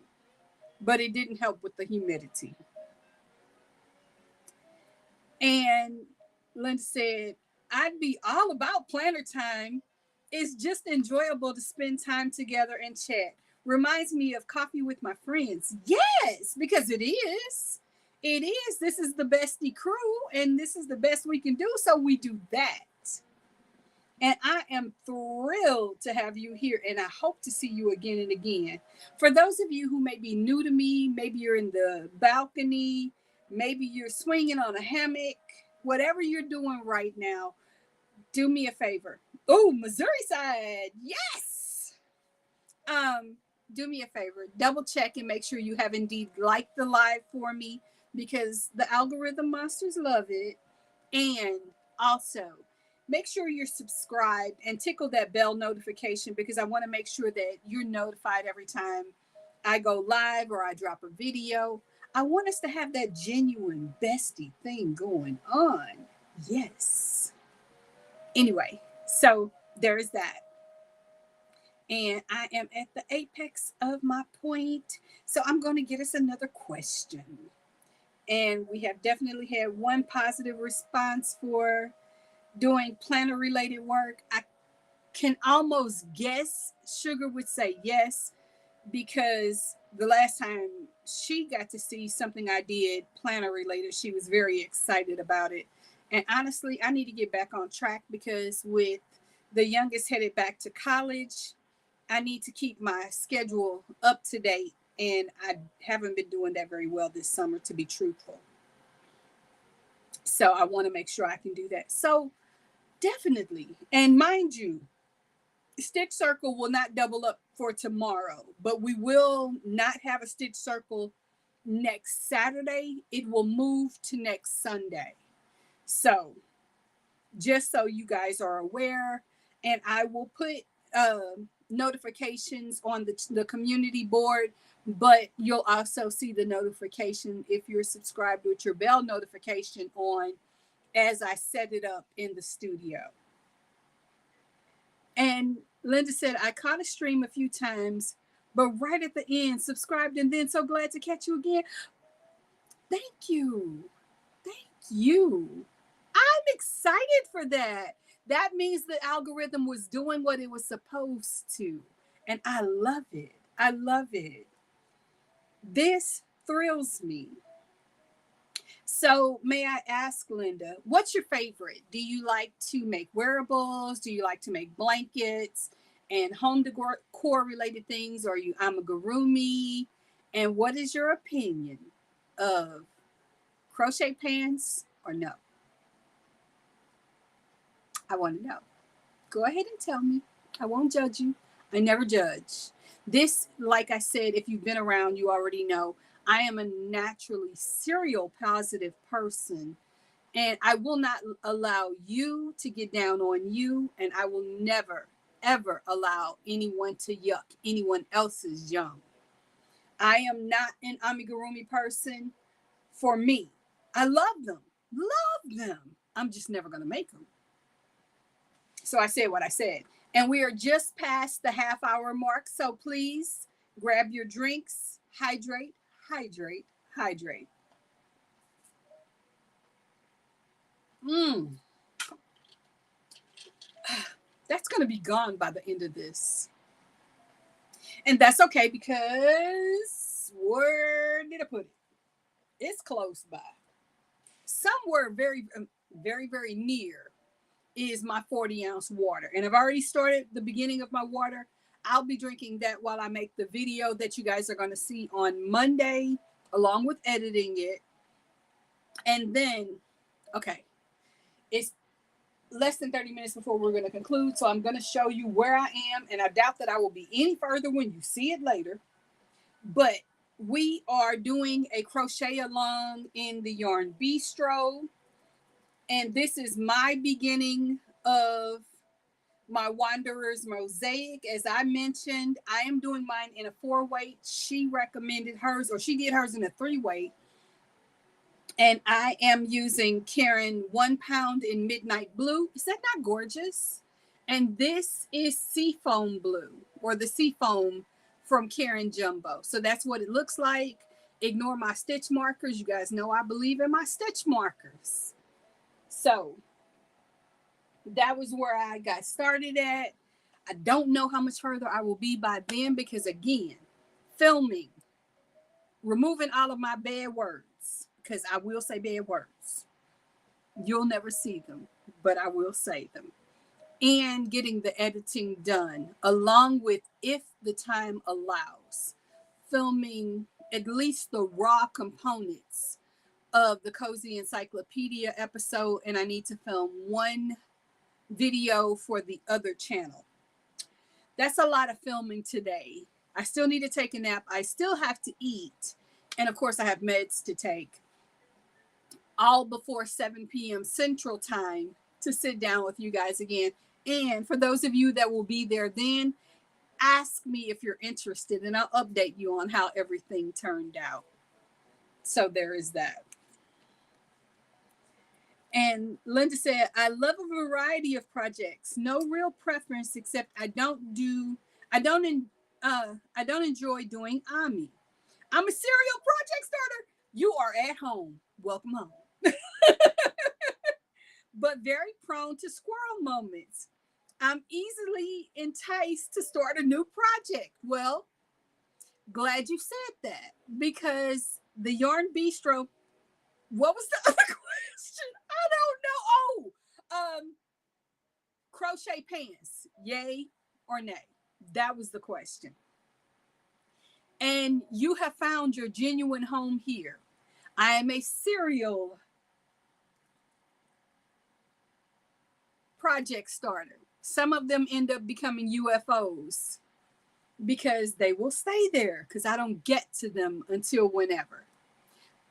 but it didn't help with the humidity. And Linda said, I'd be all about planner time. It's just enjoyable to spend time together and chat. Reminds me of coffee with my friends. Yes, because it is. It is. This is the bestie crew, and this is the best we can do. So we do that. And I am thrilled to have you here, and I hope to see you again and again. For those of you who may be new to me, maybe you're in the balcony, maybe you're swinging on a hammock, whatever you're doing right now, do me a favor. Oh, Missouri side. Yes. Do me a favor. Double check and make sure you have indeed liked the live for me, because the algorithm monsters love it. And also, make sure you're subscribed and tickle that bell notification, because I want to make sure that you're notified every time I go live or I drop a video. I want us to have that genuine bestie thing going on. Yes. Anyway, so there's that. And I am at the apex of my point. So I'm going to get us another question. And we have definitely had one positive response for doing planner related work. I can almost guess Sugar would say yes, because the last time she got to see something I did planner related, she was very excited about it. And honestly, I need to get back on track, because with the youngest headed back to college, I need to keep my schedule up to date. And I haven't been doing that very well this summer, to be truthful. So I want to make sure I can do that. So definitely. And mind you, Stitch Circle will not double up for tomorrow, but we will not have a Stitch Circle next Saturday. It will move to next Sunday. So just so you guys are aware, and I will put notifications on the community board, but you'll also see the notification if you're subscribed with your bell notification on as I set it up in the studio. And Linda said, I caught a stream a few times, but right at the end, subscribed, and then so glad to catch you again. Thank you. Thank you. I'm excited for that. That means the algorithm was doing what it was supposed to. And I love it. I love it. This thrills me. So may I ask, Linda, what's your favorite? Do you like to make wearables? Do you like to make blankets and home decor related things? Or are you amigurumi? And what is your opinion of crochet pants or no? I want to know. Go ahead and tell me. I won't judge you. I never judge. This, like I said, if you've been around, you already know I am a naturally serial positive person, and I will not allow you to get down on you, and I will never, ever allow anyone to yuck anyone else's yum. I am not an amigurumi person. For me, I love them. I'm just never going to make them. So I said what I said. And we are just past the half hour mark. So please grab your drinks, hydrate, hydrate, hydrate. That's going to be gone by the end of this. And that's okay because where did I put it? It's close by. Somewhere very, very, very near is my 40-ounce water. And I've already started the beginning of my water. I'll be drinking that while I make the video that you guys are going to see on Monday, along with editing it. And then, okay, it's less than 30 minutes before we're going to conclude. So I'm going to show you where I am. And I doubt that I will be any further when you see it later. But we are doing a crochet along in the Yarn Bistro. And this is my beginning of my Wanderer's Mosaic. As I mentioned, I am doing mine in a 4-weight. She recommended hers, or she did hers in a 3-weight. And I am using Karen 1 pound in Midnight Blue. Is that not gorgeous? And this is Seafoam Blue, or the Seafoam from Karen Jumbo. So that's what it looks like. Ignore my stitch markers. You guys know I believe in my stitch markers. So that was where I got started at. I don't know how much further I will be by then because, again, filming, removing all of my bad words, because I will say bad words. You'll never see them, but I will say them. And getting the editing done, along with, if the time allows, filming at least the raw components of the Cozy Encyclopedia episode, and I need to film one video for the other channel. That's a lot of filming today. I still need to take a nap. I still have to eat. And of course, I have meds to take, all before 7 p.m. Central Time, to sit down with you guys again. And for those of you that will be there then, ask me if you're interested, and I'll update you on how everything turned out. So there is that. And Linda said, I love a variety of projects. No real preference, except I don't enjoy doing Ami. I'm a serial project starter. You are at home. Welcome home. But very prone to squirrel moments. I'm easily enticed to start a new project. Well, glad you said that, because the Yarn Bistro, what was the other question? I don't know. Oh, crochet pants, yay or nay? That was the question. And you have found your genuine home here. I am a serial project starter. Some of them end up becoming UFOs because they will stay there because I don't get to them until whenever.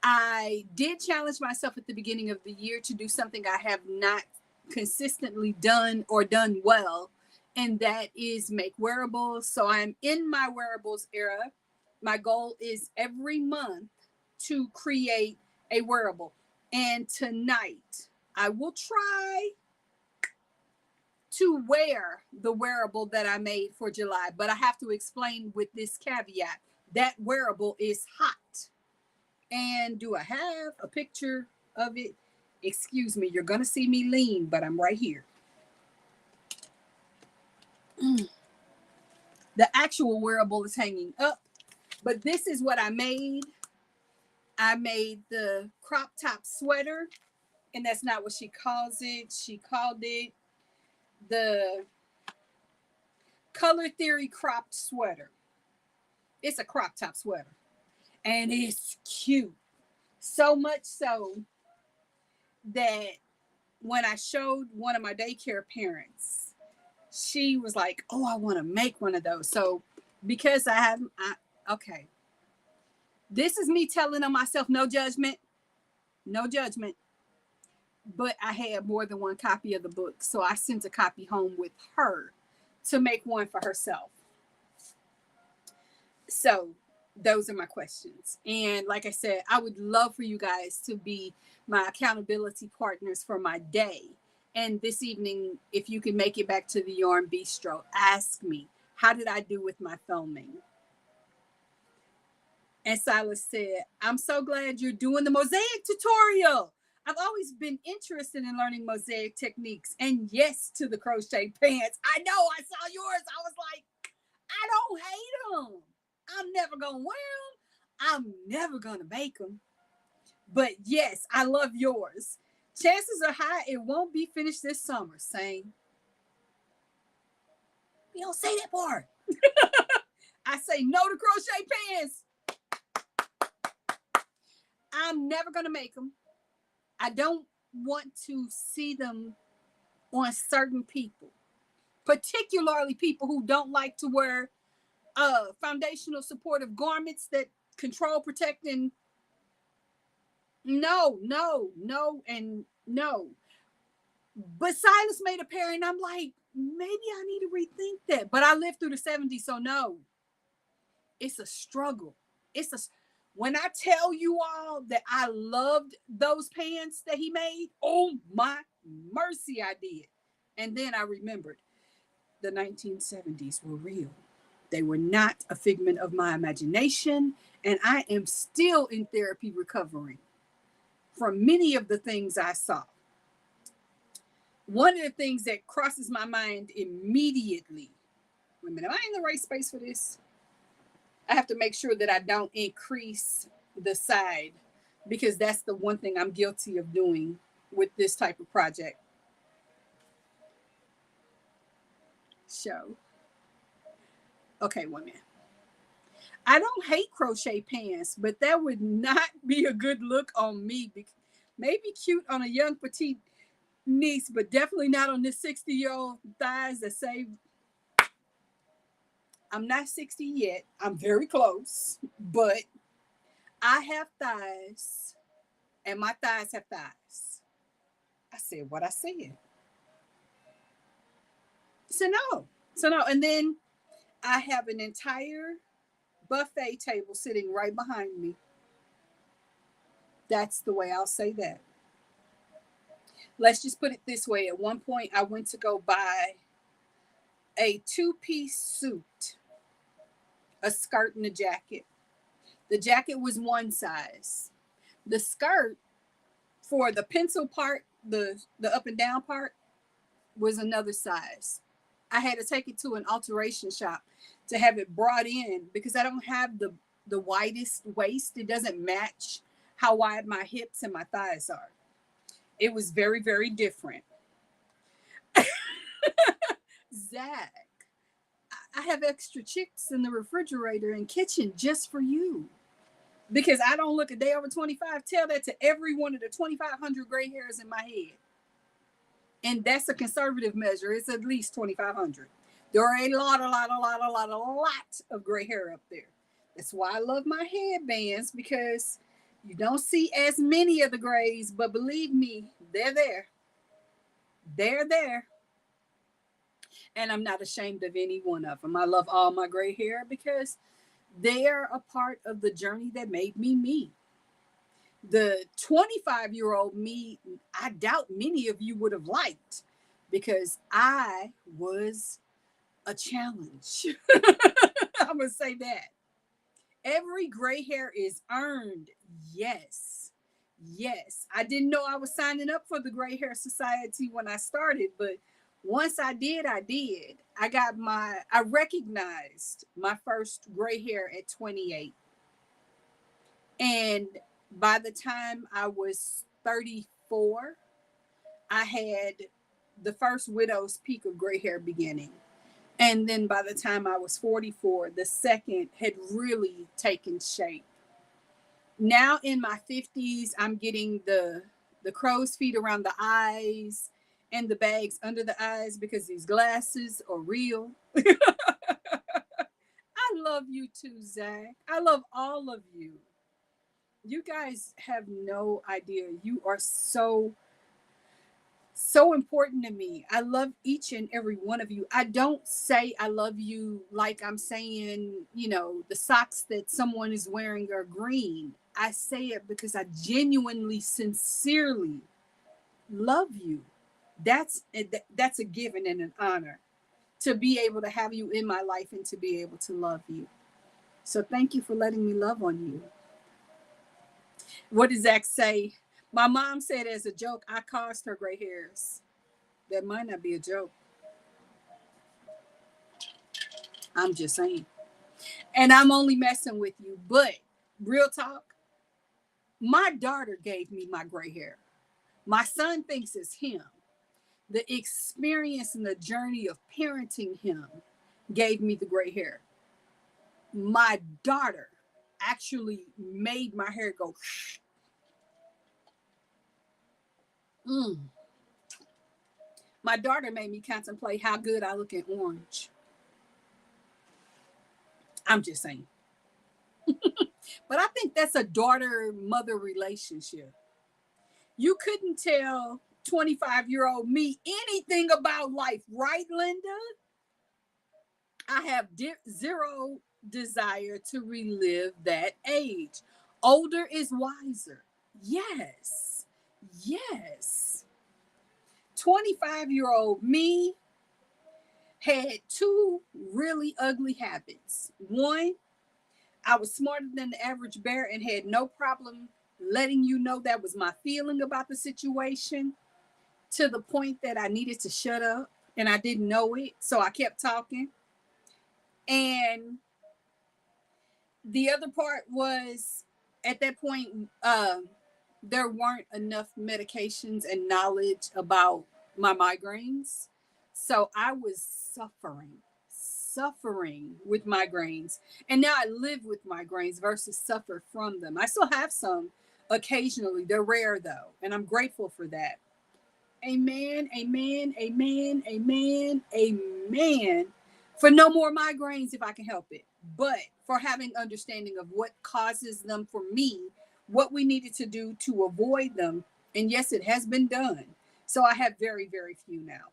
I did challenge myself at the beginning of the year to do something I have not consistently done or done well, and that is make wearables. So I'm in my wearables era. My goal is every month to create a wearable. And tonight I will try to wear the wearable that I made for July, but I have to explain with this caveat: that wearable is hot. And do I have a picture of it? Excuse me, you're going to see me lean, but I'm right here. The actual wearable is hanging up, but this is what I made. I made the crop top sweater, and that's not what she calls it. She called it the Color Theory cropped sweater. It's a crop top sweater, and it's cute. So much so that when I showed one of my daycare parents, she was like, oh, I want to make one of those. So because okay. This is me telling on myself, no judgment, no judgment. But I had more than one copy of the book, so I sent a copy home with her to make one for herself. So those are my questions. And like I said, I would love for you guys to be my accountability partners for my day. And this evening, if you can make it back to the Yarn Bistro, ask me, how did I do with my filming? And Silas said, I'm so glad you're doing the mosaic tutorial. I've always been interested in learning mosaic techniques. And yes, to the crochet pants. I know, I saw yours. I was like, I don't hate them. I'm never going to wear them. I'm never going to make them. But yes, I love yours. Chances are high it won't be finished this summer. Same. You don't say that part. I say no to crochet pants. I'm never going to make them. I don't want to see them on certain people, particularly people who don't like to wear foundational supportive garments that control, protect, and no, and no. But Silas made a pair, and I'm like, maybe I need to rethink that. But I lived through the 70s, so no. It's a struggle. When I tell you all that I loved those pants that he made, oh my mercy, I did. And then I remembered the 1970s were real. They were not a figment of my imagination, and I am still in therapy recovering from many of the things I saw. One of the things that crosses my mind immediately, wait a minute, am I in the right space for this? I have to make sure that I don't increase the side, because that's the one thing I'm guilty of doing with this type of project. Show. Okay, one minute. I don't hate crochet pants, but that would not be a good look on me. Maybe cute on a young petite niece, but definitely not on this 60-year-old thighs that say, I'm not 60 yet. I'm very close, but I have thighs and my thighs have thighs. I said what I said. So no. And then I have an entire buffet table sitting right behind me. That's the way I'll say that. Let's just put it this way. At one point, I went to go buy a 2-piece suit, a skirt and a jacket. The jacket was one size. The skirt for the pencil part, the up and down part, was another size. I had to take it to an alteration shop to have it brought in because I don't have the widest waist. It doesn't match how wide my hips and my thighs are. It was very, very different. Zach, I have extra chicks in the refrigerator and kitchen just for you. Because I don't look a day over 25. Tell that to every one of the 2,500 gray hairs in my head. And that's a conservative measure. It's at least 2,500. There are a lot of gray hair up there. That's why I love my headbands, because you don't see as many of the grays, but believe me, they're there. They're there. And I'm not ashamed of any one of them. I love all my gray hair because they're a part of the journey that made me me. The 25-year-old me, I doubt many of you would have liked, because I was a challenge. I'm going to say that. Every gray hair is earned. Yes. I didn't know I was signing up for the Gray Hair Society when I started, but once I did. I recognized my first gray hair at 28. And by the time I was 34, I had the first widow's peak of gray hair beginning. And then by the time I was 44, the second had really taken shape. Now in my 50s, I'm getting the crow's feet around the eyes and the bags under the eyes because these glasses are real. I love you too, Zach. I love all of you. You guys have no idea. You are so important to me. I love each and every one of you. I don't say I love you like I'm saying, the socks that someone is wearing are green. I say it because I genuinely, sincerely love you. That's a given and an honor to be able to have you in my life and to be able to love you. So thank you for letting me love on you. What does Zach say? My mom said as a joke, I caused her gray hairs. That might not be a joke. I'm just saying. And I'm only messing with you. But real talk, my daughter gave me my gray hair. My son thinks it's him. The experience and the journey of parenting him gave me the gray hair. My daughter actually made my hair go. Mm. My daughter made me contemplate how good I look in orange. I'm just saying. But I think that's a daughter-mother relationship. You couldn't tell 25-year-old me anything about life, right, Linda? I have zero desire to relive that age. Older is wiser. Yes. Yes. 25-year-old me had two really ugly habits. One, I was smarter than the average bear and had no problem letting you know that was my feeling about the situation, to the point that I needed to shut up and I didn't know it. So I kept talking. And the other part was, at that point, there weren't enough medications and knowledge about my migraines. So I was suffering with migraines. And now I live with migraines versus suffer from them. I still have some occasionally. They're rare though. And I'm grateful for that. Amen, amen, amen, amen, amen. For no more migraines if I can help it, but for having understanding of what causes them for me, what we needed to do to avoid them. And yes, it has been done. So I have very, very few now.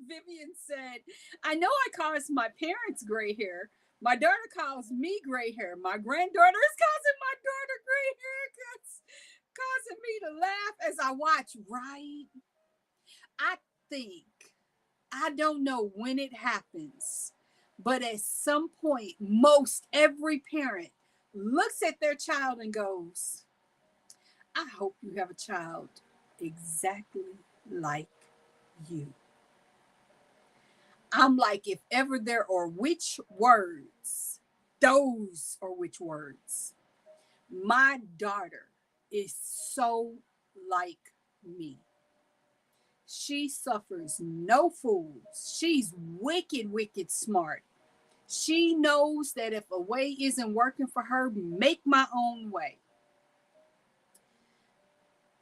Vivian said, I know I caused my parents gray hair. My daughter calls me gray hair. My granddaughter is causing my daughter gray haircuts, causing me to laugh as I watch, right? I think, I don't know when it happens, but at some point, most every parent looks at their child and goes, I hope you have a child exactly like you. I'm like, if ever there are which words, those are which words. My daughter is so like me. She suffers no fools. She's wicked, wicked smart. She knows that if a way isn't working for her, make my own way.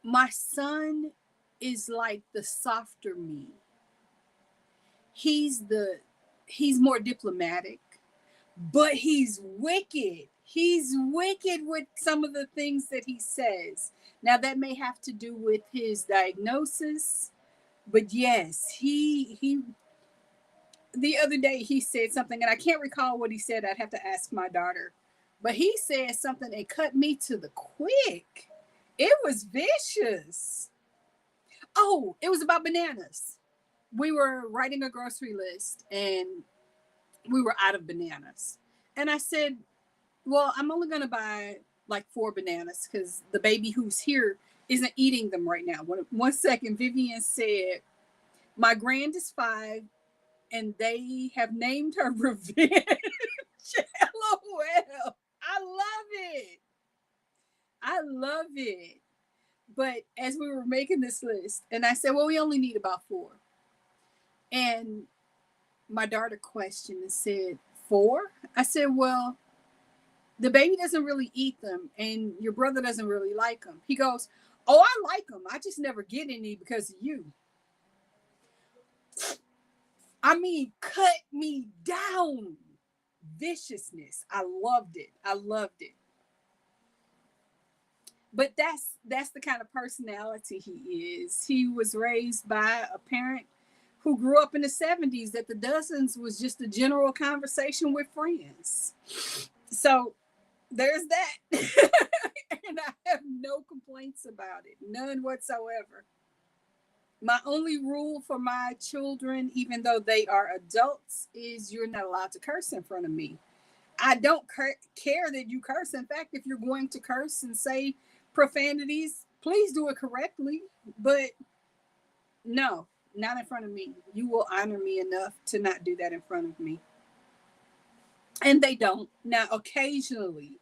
My son is like the softer me. He's more diplomatic, but he's wicked. He's wicked with some of the things that he says. Now that may have to do with his diagnosis, but yes, he the other day he said something, and I can't recall what he said. I'd have to ask my daughter, but he said something that cut me to the quick. It was vicious. Oh, it was about bananas. We were writing a grocery list and we were out of bananas. And I said, well, I'm only going to buy like 4 bananas because the baby who's here isn't eating them right now. One second, Vivian said, my grand is 5 and they have named her Revenge. LOL. I love it. I love it. But as we were making this list, and I said, well, we only need about 4. And my daughter questioned and said, 4? I said, well, the baby doesn't really eat them and your brother doesn't really like them. He goes, oh, I like them. I just never get any because of you. I mean, cut me down. viciousness. I loved it. I loved it. But that's the kind of personality he is. He was raised by a parent who grew up in the 70s that the dozens was just a general conversation with friends. So there's that. And I have no complaints about it, none whatsoever. My only rule for my children, even though they are adults, is you're not allowed to curse in front of me. I don't care that you curse. In fact, if you're going to curse and say profanities, please do it correctly. But no, not in front of me. You will honor me enough to not do that in front of me. And they don't. Now, occasionally,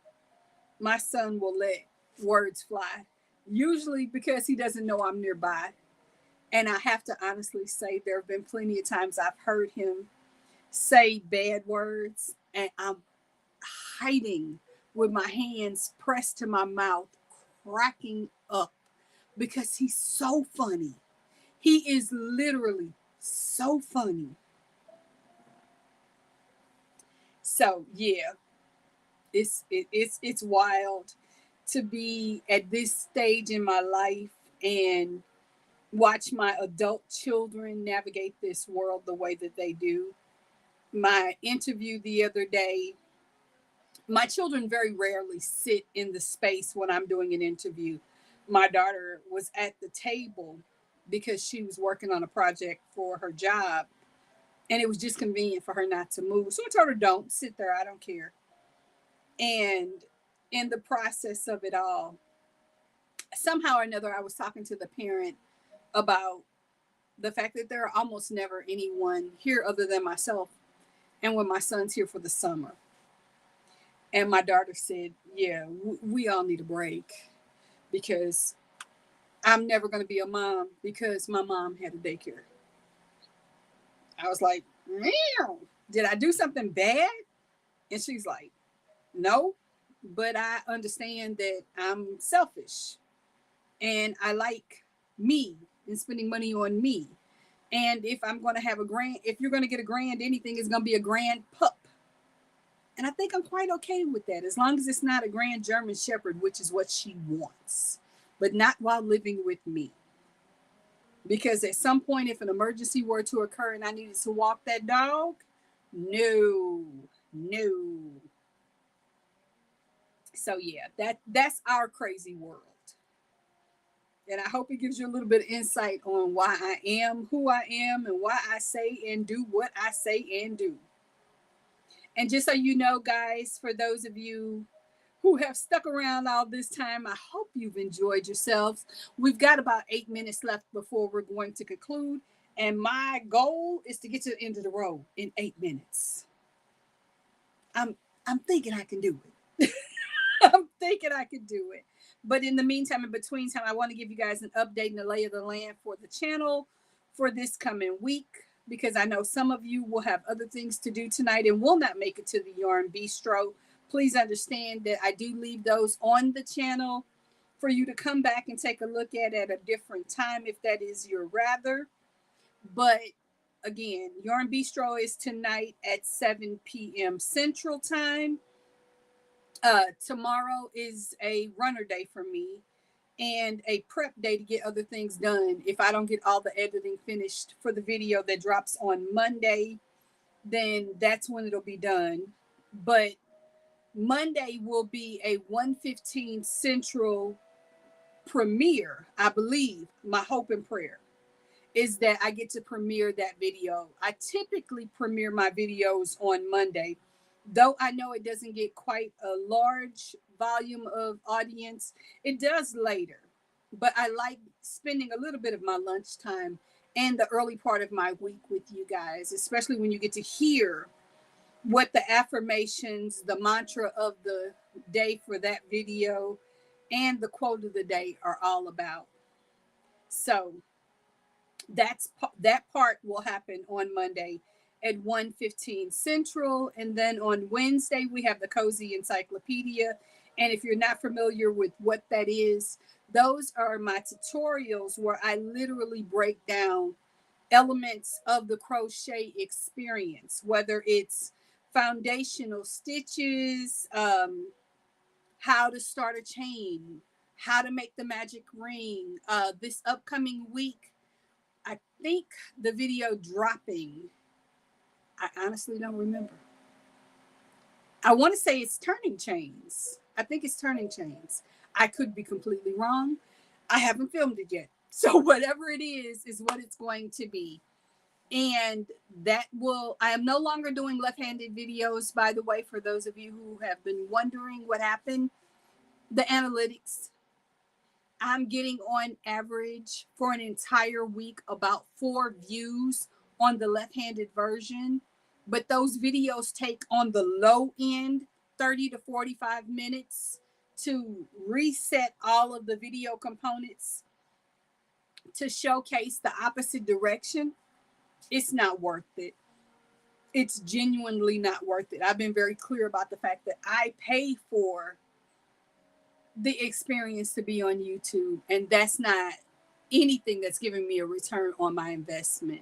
my son will let words fly, usually because he doesn't know I'm nearby. And I have to honestly say, there have been plenty of times I've heard him say bad words, and I'm hiding with my hands pressed to my mouth, cracking up because he's so funny. He is literally so funny. So yeah, it's wild to be at this stage in my life and watch my adult children navigate this world the way that they do. My interview the other day, my children very rarely sit in the space when I'm doing an interview. My daughter was at the table because she was working on a project for her job, and it was just convenient for her not to move. So I told her, don't sit there, I don't care. And in the process of it all, somehow or another, I was talking to the parent about the fact that there are almost never anyone here other than myself, and when my son's here for the summer. And my daughter said, yeah, we all need a break because I'm never going to be a mom because my mom had a daycare. I was like, meow, did I do something bad? And she's like, no, but I understand that I'm selfish and I like me and spending money on me. And if I'm going to have a grand, if you're going to get a grand anything, it's going to be a grand pup. And I think I'm quite okay with that, as long as it's not a grand German Shepherd, which is what she wants, but not while living with me. Because at some point, if an emergency were to occur and I needed to walk that dog, no, no. So yeah, that's our crazy world. And I hope it gives you a little bit of insight on why I am who I am and why I say and do what I say and do. And just so you know, guys, for those of you who have stuck around all this time, I hope you've enjoyed yourselves. We've got about 8 minutes left before we're going to conclude. And my goal is to get to the end of the road in 8 minutes. I'm thinking I can do it. I'm thinking I could do it. But in the meantime, in between time, I want to give you guys an update and the lay of the land for the channel for this coming week, because I know some of you will have other things to do tonight and will not make it to the Yarn Bistro. Please understand that I do leave those on the channel for you to come back and take a look at a different time if that is your rather. But again, Yarn Bistro is tonight at 7 p.m. Central Time. Tomorrow is a runner day for me and a prep day to get other things done. If I don't get all the editing finished for the video that drops on Monday, then that's when it'll be done. But Monday will be a 1:15 Central premiere, I believe. My hope and prayer is that I get to premiere that video. I typically premiere my videos on Monday, though I know it doesn't get quite a large volume of audience. It does later, but I like spending a little bit of my lunchtime and the early part of my week with you guys, especially when you get to hear what the affirmations, the mantra of the day for that video, and the quote of the day are all about. So that part will happen on Monday at 1:15 Central. And then on Wednesday, we have the Cozy Encyclopedia. And if you're not familiar with what that is, those are my tutorials where I literally break down elements of the crochet experience, whether it's foundational stitches, how to start a chain, how to make the magic ring. This upcoming week, I think the video dropping, I honestly don't remember. I want to say it's turning chains. I think it's turning chains. I could be completely wrong. I haven't filmed it yet. So whatever it is what it's going to be. And that will, I am no longer doing left-handed videos, by the way, for those of you who have been wondering what happened. The analytics, I'm getting on average for an entire week about 4 views on the left-handed version. But those videos take on the low end 30 to 45 minutes to reset all of the video components to showcase the opposite direction. It's not worth it. It's genuinely not worth it. I've been very clear about the fact that I pay for the experience to be on YouTube, and that's not anything that's giving me a return on my investment.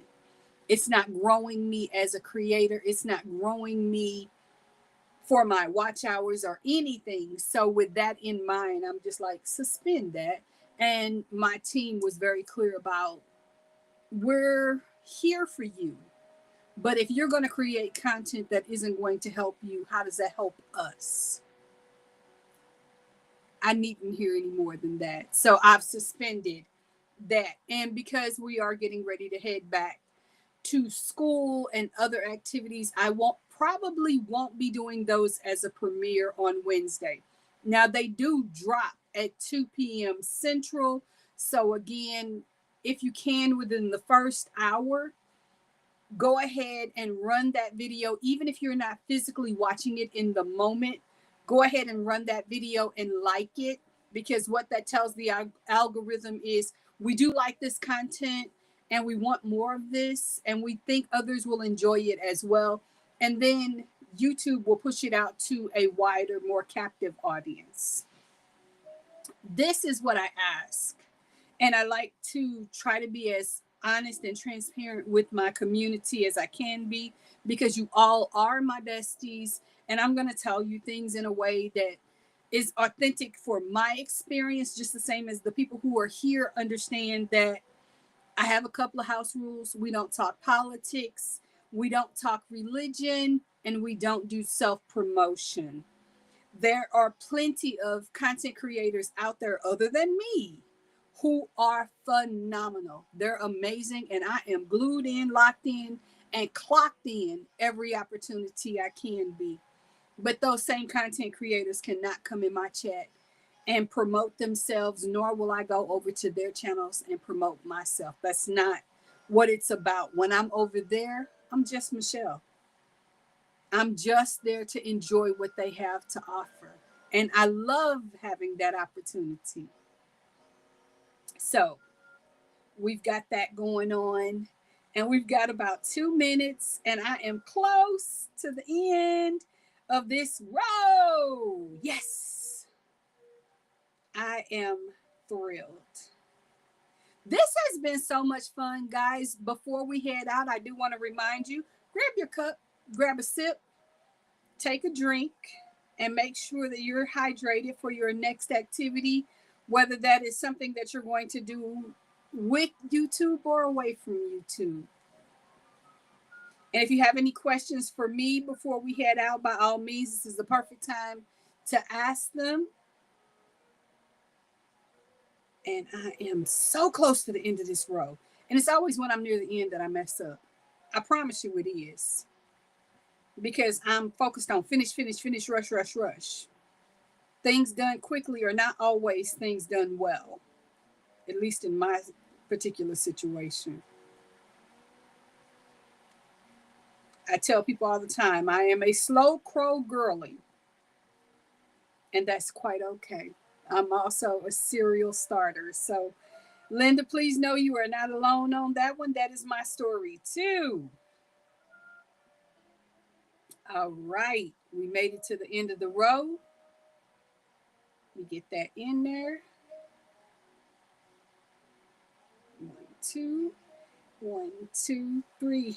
It's not growing me as a creator. It's not growing me for my watch hours or anything. So with that in mind, I'm just like, suspend that. And my team was very clear about, we're here for you. But if you're going to create content that isn't going to help you, how does that help us? I needn't hear any more than that. So I've suspended that. And because we are getting ready to head back to school and other activities, I probably won't be doing those as a premiere on Wednesday. Now they do drop at 2 p.m. Central. So again, if you can within the first hour, go ahead and run that video. Even if you're not physically watching it in the moment, go ahead and run that video and like it, because what that tells the algorithm is, we do like this content and we want more of this, and we think others will enjoy it as well. And then YouTube will push it out to a wider, more captive audience. This is what I ask. And I like to try to be as honest and transparent with my community as I can be, because you all are my besties. And I'm going to tell you things in a way that is authentic for my experience, just the same as the people who are here understand that I have a couple of house rules. We don't talk politics, we don't talk religion, and we don't do self-promotion. There are plenty of content creators out there other than me who are phenomenal. They're amazing, and I am glued in, locked in, and clocked in every opportunity I can be. But those same content creators cannot come in my chat and promote themselves, nor will I go over to their channels and promote myself. That's not what it's about. When I'm over there, I'm just Michelle. I'm just there to enjoy what they have to offer. And I love having that opportunity. So we've got that going on, and we've got about 2 minutes, and I am close to the end of this row. Yes, I am thrilled. This has been so much fun, guys. Before we head out, I do want to remind you, grab your cup, grab a sip, take a drink, and make sure that you're hydrated for your next activity, whether that is something that you're going to do with YouTube or away from YouTube. And if you have any questions for me before we head out, by all means, this is the perfect time to ask them. And I am so close to the end of this row. And it's always when I'm near the end that I mess up. I promise you it is. Because I'm focused on finish, rush, rush, rush. Things done quickly are not always things done well. At least in my particular situation. I tell people all the time, I am a slow crow girly. And that's quite okay. I'm also a serial starter. So, Linda, please know you are not alone on that one. That is my story too. All right. We made it to the end of the row. We get that in there. 1, 2, 1, 2, 3.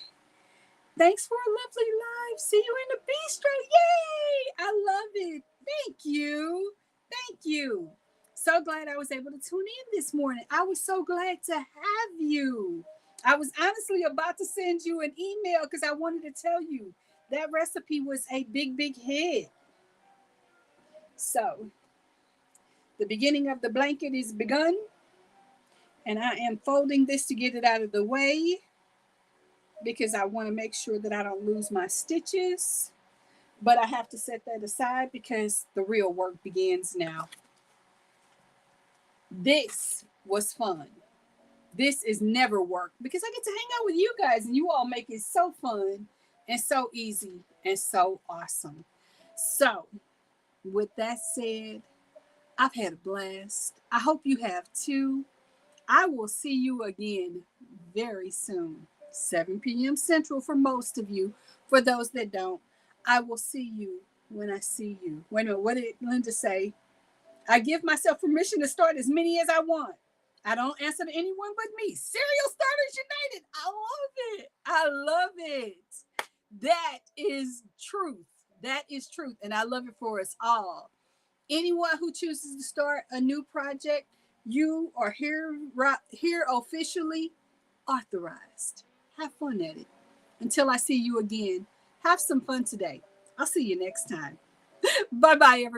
Thanks for a lovely live. See you in the bistro. Yay! I love it. Thank you. Thank you. So glad I was able to tune in this morning. I was so glad to have you. I was honestly about to send you an email because I wanted to tell you that recipe was a big, big hit. So, the beginning of the blanket is begun, and I am folding this to get it out of the way because I want to make sure that I don't lose my stitches. But I have to set that aside because the real work begins now. This was fun. This is never work because I get to hang out with you guys and you all make it so fun and so easy and so awesome. So, with that said, I've had a blast. I hope you have too. I will see you again very soon. 7 p.m. Central for most of you. For those that don't, I will see you when I see you. Wait a minute, what did Linda say? I give myself permission to start as many as I want. I don't answer to anyone but me. Serial Starters United. I love it. I love it. That is truth. That is truth. And I love it for us all. Anyone who chooses to start a new project, you are here officially authorized. Have fun at it. Until I see you again, have some fun today. I'll see you next time. Bye bye, everyone.